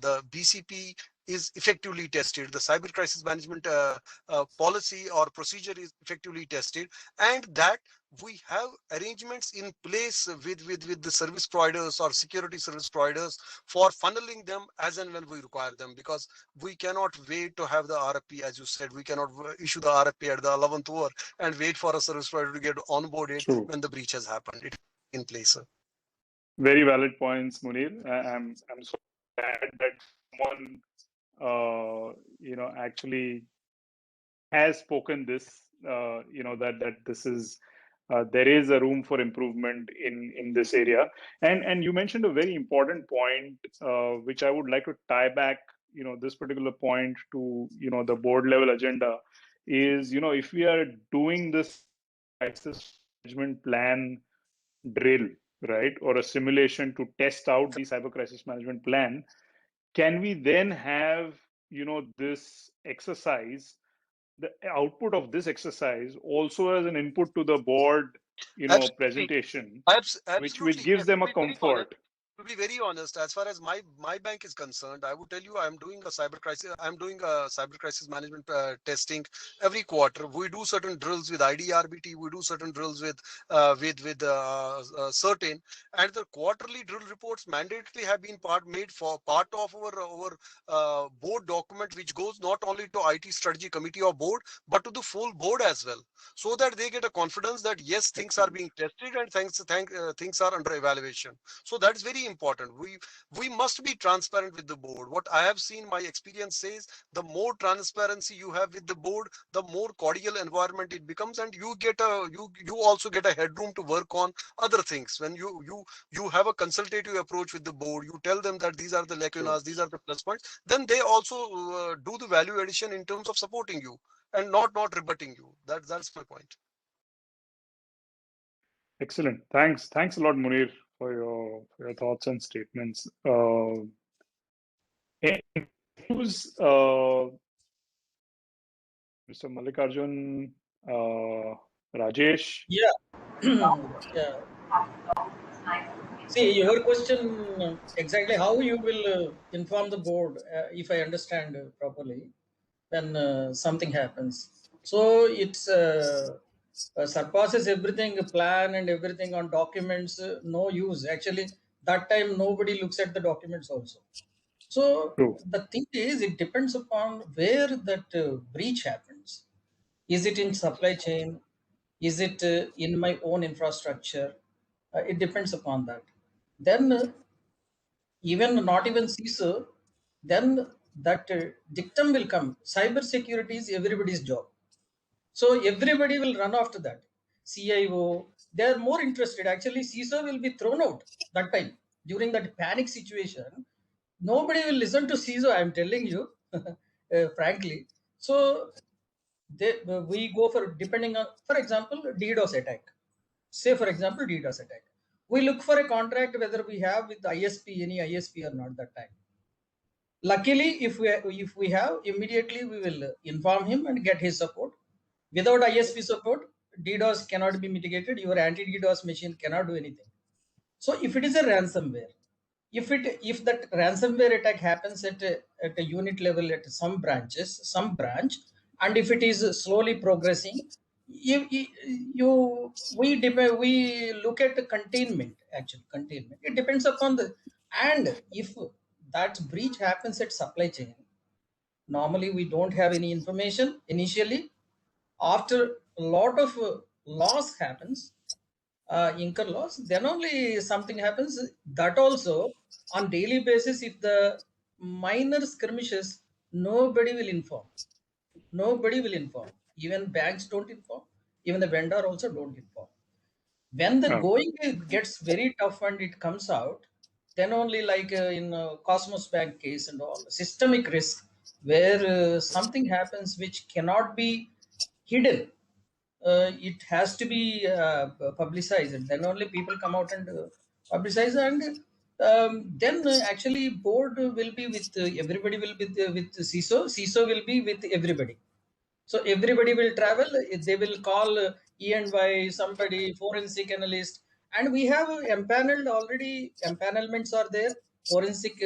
the BCP is effectively tested, the cyber crisis management policy or procedure is effectively tested, and that we have arrangements in place with the service providers or security service providers for funneling them as and when we require them, because we cannot wait to have the RFP. As you said, we cannot issue the RFP at the 11th hour and wait for a service provider to get onboarded when the breach has happened. It's in place, sir. Very valid points, Munir. I'm so glad that someone actually has spoken this. That this is there is a room for improvement in this area. And you mentioned a very important point, which I would like to tie back. This particular point to the board level agenda is if we are doing this crisis management plan drill, right, or a simulation to test out the cyber crisis management plan, can we then have this exercise, the output of this exercise, also as an input to the board presentation, which gives them a comfort? To be very honest, as far as my bank is concerned, I would tell you I'm doing a cyber crisis management testing every quarter. We do certain drills with IDRBT, we do certain drills with certain, and the quarterly drill reports mandatorily have been part of our board document, which goes not only to IT strategy committee or board, but to the full board as well, so that they get a confidence that yes, things are being tested and things are under evaluation. So that's very important. We must be transparent with the board. What I have seen, my experience says, the more transparency you have with the board, the more cordial environment it becomes, and you also get a headroom to work on other things. When you have a consultative approach with the board, you tell them that these are the lacunas, these are the plus points, then they also do the value addition in terms of supporting you and not rebutting you. That's my point. Excellent. Thanks a lot, Munir, for your thoughts and statements. Who's Mr. Mallikarjuna, Rajesh? Yeah. Yeah. See, your question exactly how you will inform the board, if I understand properly, when something happens. So it's surpasses everything, plan and everything on documents, no use. Actually, that time nobody looks at the documents also. So the thing is, it depends upon where that breach happens. Is it in supply chain? Is it in my own infrastructure? It depends upon that. Then even not even CISO, then that dictum will come. Cyber security is everybody's job. So everybody will run after that. CIO, they are more interested. Actually, CISO will be thrown out that time. During that panic situation, nobody will listen to CISO, I'm telling you, frankly. So we go for, depending on, for example, DDoS attack. Say, for example, DDoS attack. We look for a contract whether we have with ISP, any ISP or not that time. Luckily, if we have, immediately we will inform him and get his support. Without ISP support, DDoS cannot be mitigated. Your anti-DDoS machine cannot do anything. So if it is a ransomware, if that ransomware attack happens at a unit level at some branch, and if it is slowly progressing, we look at the containment. Actually, containment. It depends upon the, and if that breach happens at supply chain, normally we don't have any information initially. After a lot of loss happens, incur loss, then only something happens. That also on daily basis, if the minor skirmishes, nobody will inform. Nobody will inform. Even banks don't inform. Even the vendor also don't inform. When the going gets very tough and it comes out, then only like in Cosmos Bank case and all, systemic risk, where something happens which cannot be hidden. It has to be publicized, and then only people come out and publicize, and then actually board will be with everybody, will be with CISO will be with everybody. So everybody will travel, they will call E&Y, somebody, forensic analyst, and we have empaneled already, empanelments are there, forensic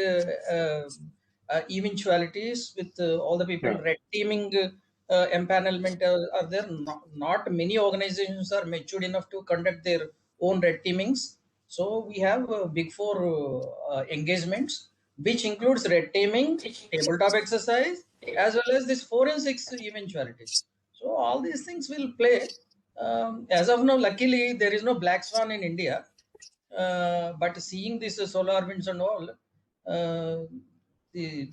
eventualities with all the people. Red teaming empanelment are there. Not many organizations are matured enough to conduct their own red teamings. So we have big four engagements, which includes red teaming, tabletop exercise, as well as this forensics eventualities. So all these things will play. As of now, luckily, there is no black swan in India. But seeing this solar winds and all, the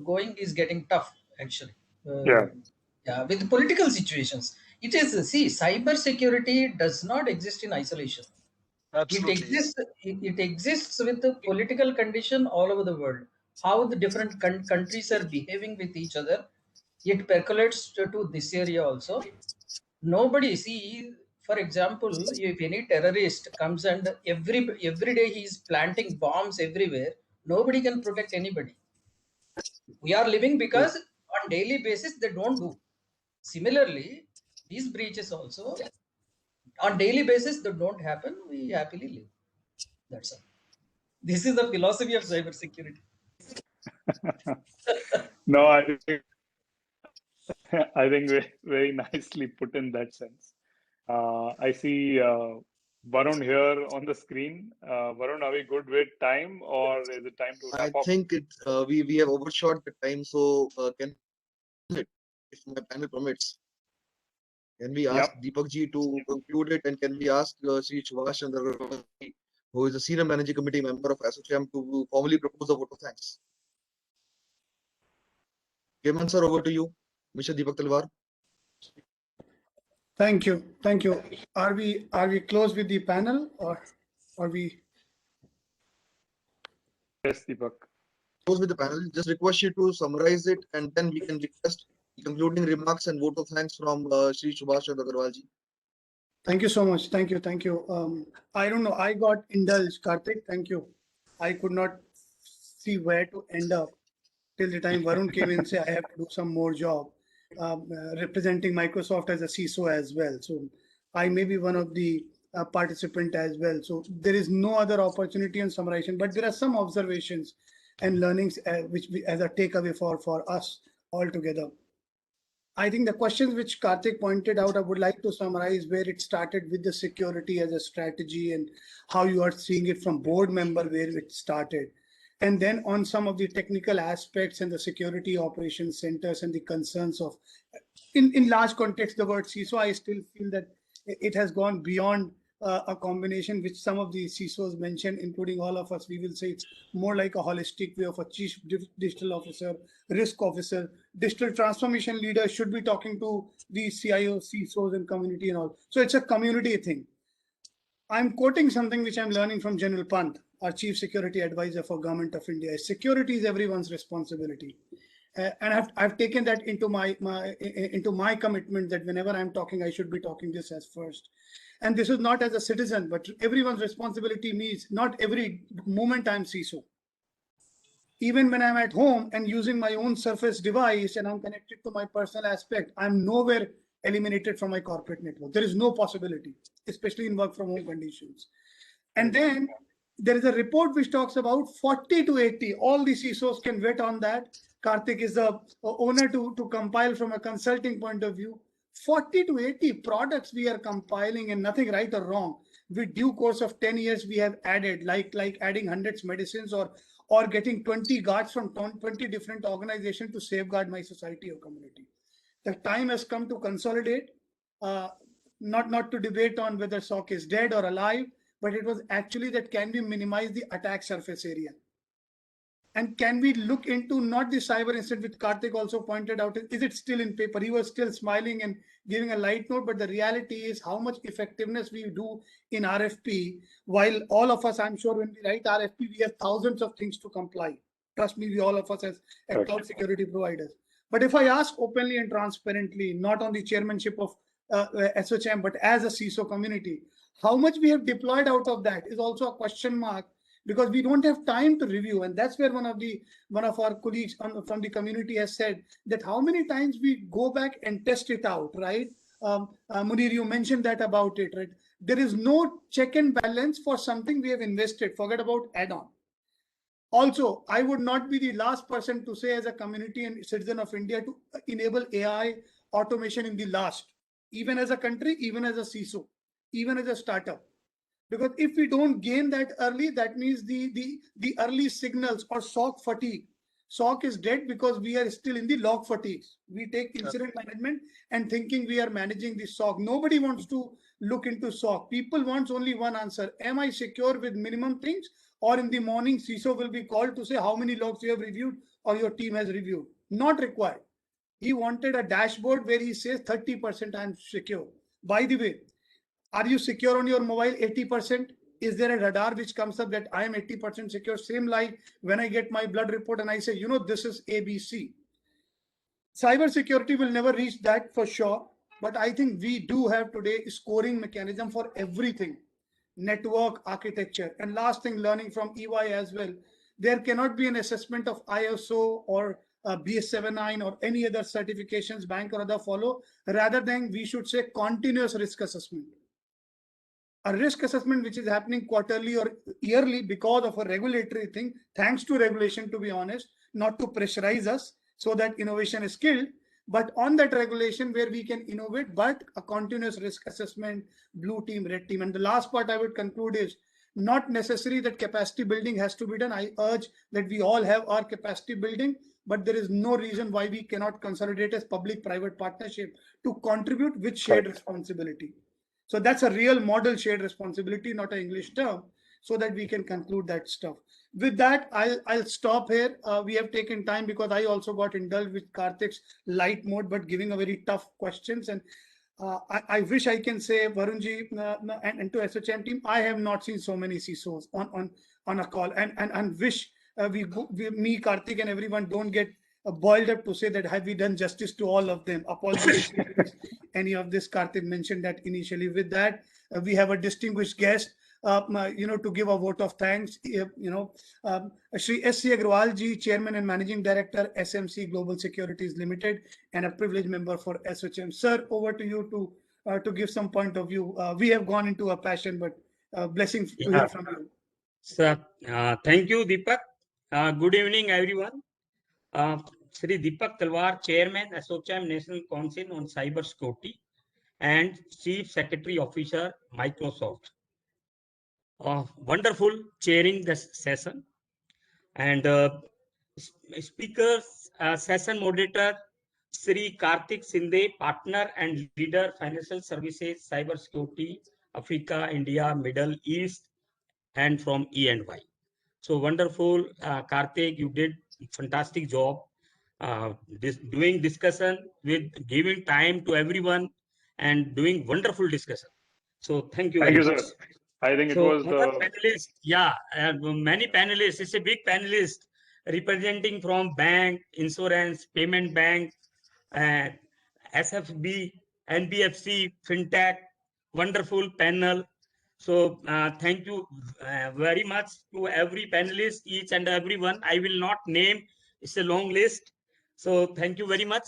going is getting tough actually. Yeah, with political situations. It is, see, cyber security does not exist in isolation. Absolutely. It exists with the political condition all over the world. How the different countries are behaving with each other. It percolates to this area also. Nobody, see, for example, if any terrorist comes and every day he is planting bombs everywhere, nobody can protect anybody. We are living because on daily basis they don't do. Similarly, these breaches also on daily basis they don't happen. We happily live. That's all. This is the philosophy of cybersecurity. No, I think very nicely put in that sense. I see Varun here on the screen. Varun, are we good with time, or is it time to wrap up? I think we have overshot the time, so can it, if my panel permits. Can we ask Deepak ji to conclude it, and can we ask Shri Subhash Chandra, who is a senior managing committee member of ASSOCHAM, to formally propose a vote of thanks? Keman sir, over to you, Mr. Deepak Talwar. Thank you. Are we close with the panel, or are we? Yes, Deepak. Close with the panel. Just request you to summarize it, and then we can request concluding remarks and vote of thanks from Shri Subhash Chandra Agarwal ji. Thank you so much. Thank you. I don't know. I got indulged, Kartik. Thank you. I could not see where to end up till the time Varun came in and said I have to do some more job representing Microsoft as a CISO as well. So I may be one of the participant as well. So there is no other opportunity in summarization, but there are some observations and learnings which as a takeaway for us all together. I think the questions which Kartik pointed out, I would like to summarize where it started with the security as a strategy and how you are seeing it from board member where it started. And then on some of the technical aspects and the security operations centers and the concerns of, in large context, the word CISO, I still feel that it has gone beyond a combination which some of the CISOs mentioned, including all of us. We will say it's more like a holistic way of a chief digital officer, risk officer, digital transformation leader should be talking to the CIO, CISOs and community and all. So it's a community thing. I'm quoting something which I'm learning from General Pant, our chief security advisor for Government of India. Security is everyone's responsibility. And I've taken that into my commitment that whenever I'm talking, I should be talking this as first. And this is not as a citizen, but everyone's responsibility means not every moment I'm CISO. Even when I'm at home and using my own Surface device and I'm connected to my personal aspect, I'm nowhere eliminated from my corporate network. There is no possibility, especially in work from home conditions. And then there is a report which talks about 40 to 80. All the CISOs can vet on that. Kartik is the owner to compile from a consulting point of view. 40 to 80 products we are compiling, and nothing right or wrong. With due course of 10 years, we have added like adding hundreds medicines or getting 20 guards from 20 different organizations to safeguard my society or community. The time has come to consolidate, not to debate on whether SOC is dead or alive, but it was actually that can we minimize the attack surface area? And can we look into not the cyber incident which Kartik also pointed out, is it still in paper? He was still smiling and giving a light note, but the reality is how much effectiveness we do in RFP, while all of us, I'm sure when we write RFP, we have thousands of things to comply. Trust me, we all of us as cloud security providers. But if I ask openly and transparently, not on the chairmanship of ASSOCHAM, but as a CISO community, how much we have deployed out of that is also a question mark, because we don't have time to review. And that's where one of our colleagues from the community has said that how many times we go back and test it out, right? Munir, you mentioned that about it, right? There is no check and balance for something we have invested. Forget about add-on. Also, I would not be the last person to say as a community and citizen of India to enable AI automation in the last, even as a country, even as a CISO, even as a startup. Because if we don't gain that early, that means the early signals or SOC fatigue. SOC is dead because we are still in the log fatigues. We take incident management and thinking we are managing the SOC. Nobody wants to look into SOC. People wants only one answer. Am I secure with minimum things? Or in the morning, CISO will be called to say how many logs you have reviewed or your team has reviewed. Not required. He wanted a dashboard where he says 30% I'm secure. By the way, are you secure on your mobile 80%? Is there a radar which comes up that I am 80% secure? Same like when I get my blood report and I say, this is ABC. Cybersecurity will never reach that for sure. But I think we do have today a scoring mechanism for everything. Network architecture. And last thing, learning from EY as well. There cannot be an assessment of ISO or BS79 or any other certifications bank or other follow. Rather than we should say continuous risk assessment. A risk assessment which is happening quarterly or yearly because of a regulatory thing, thanks to regulation, to be honest, not to pressurize us so that innovation is killed, but on that regulation where we can innovate, but a continuous risk assessment, blue team, red team. And the last part I would conclude is not necessary that capacity building has to be done. I urge that we all have our capacity building, but there is no reason why we cannot consolidate as public-private partnership to contribute with shared responsibility. So that's a real model shared responsibility, not an English term, so that we can conclude that stuff. With that, I'll stop here. We have taken time because I also got indulged with Kartik's light mode, but giving a very tough questions. And I wish I can say, Varunji and to ASSOCHAM team, I have not seen so many CISOs on a call, and wish me, Kartik, and everyone don't get boiled up to say that have we done justice to all of them. Apologies if any of this Kartik mentioned that initially. With that, we have a distinguished guest, to give a vote of thanks. Shri S.C. Agrawal ji, Chairman and Managing Director, SMC Global Securities Limited, and a privileged member for ASSOCHAM. Sir, over to you to give some point of view. We have gone into a passion, but blessings to hear from you. Sir, thank you, Deepak. Good evening, everyone. Shri Deepak Talwar, Chairman, ASSOCHAM National Council on Cyber Security and Chief Secretary Officer, Microsoft. Wonderful chairing the session. And speakers, session moderator, Shri Kartik Shinde, Partner and Leader, Financial Services, Cyber Security, Africa, India, Middle East, and from E&Y. So wonderful, Kartik, you did fantastic job doing discussion with giving time to everyone and doing wonderful discussion. So thank you very much. Sir. I think so it was the panelists, many panelists. It's a big panelist representing from bank, insurance, payment bank, SFB, NBFC, fintech. Wonderful panel. So thank you very much to every panelist, each and everyone. I will not name, it's a long list. So thank you very much.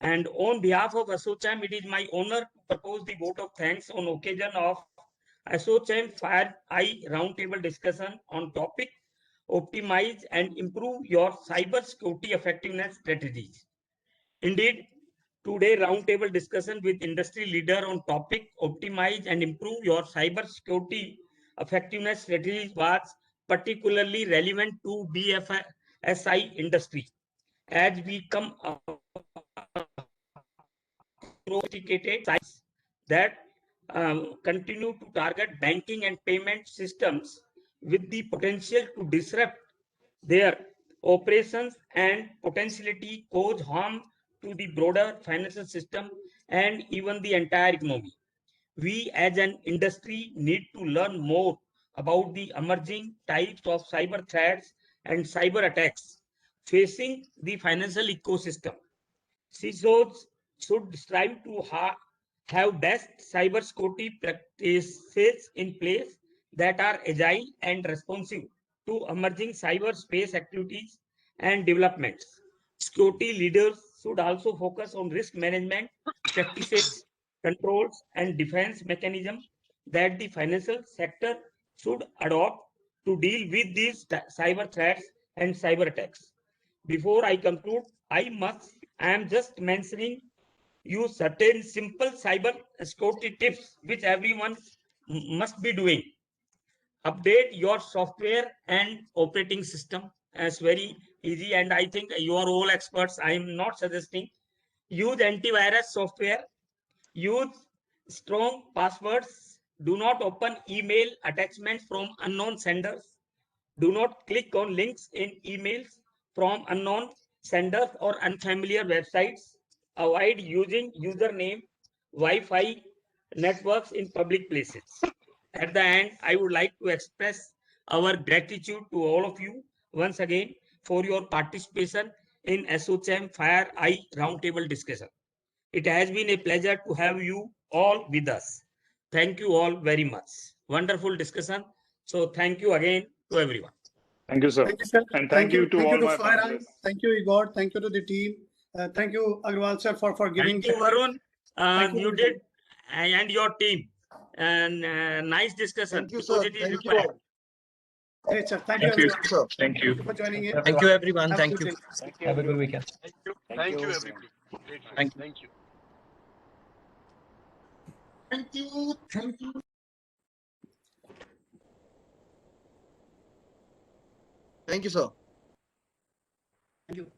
And on behalf of ASSOCHAM, it is my honor to propose the vote of thanks on occasion of ASSOCHAM FireEye Roundtable discussion on topic optimize and improve your cyber security effectiveness strategies. Indeed, today roundtable discussion with industry leader on topic optimize and improve your cyber security effectiveness strategies was particularly relevant to BFSI industry as we come sophisticated sites that continue to target banking and payment systems with the potential to disrupt their operations and potentially cause harm to the broader financial system and even the entire economy. We as an industry need to learn more about the emerging types of cyber threats and cyber attacks facing the financial ecosystem. CISOs should strive to have best cybersecurity practices in place that are agile and responsive to emerging cyberspace activities and developments. Security leaders should also focus on risk management practices, controls, and defense mechanisms that the financial sector should adopt to deal with these cyber threats and cyber attacks. Before I conclude, I am just mentioning you certain simple cyber security tips which everyone must be doing. Update your software and operating system. It's very easy, and I think you are all experts. I am not suggesting. Use antivirus software. Use strong passwords. Do not open email attachments from unknown senders. Do not click on links in emails from unknown senders or unfamiliar websites. Avoid using username, Wi-Fi networks in public places. At the end, I would like to express our gratitude to all of you once again for your participation in ASSOCHAM FireEye Roundtable discussion. It has been a pleasure to have you all with us. Thank you all very much. Wonderful discussion. So thank you again to everyone. Thank you, sir. Thank you, sir. And thank you to all my FireEye. panelists. Thank you, Igor. Thank you to the team. Thank you, Agrawal sir, for giving. Thank you, Varun. You did, and your team. And nice discussion. Thank you, sir. Thank you all. Great, sir. Thank you, everyone. Sir. Thank you. Thank you for joining in. Thank you, everyone. Have a Thank good you. day. Thank you. Have a good weekend. Thank you, everybody. Great. Thank you. Thank you. Thank you. Thank you. Thank you, sir. Thank you.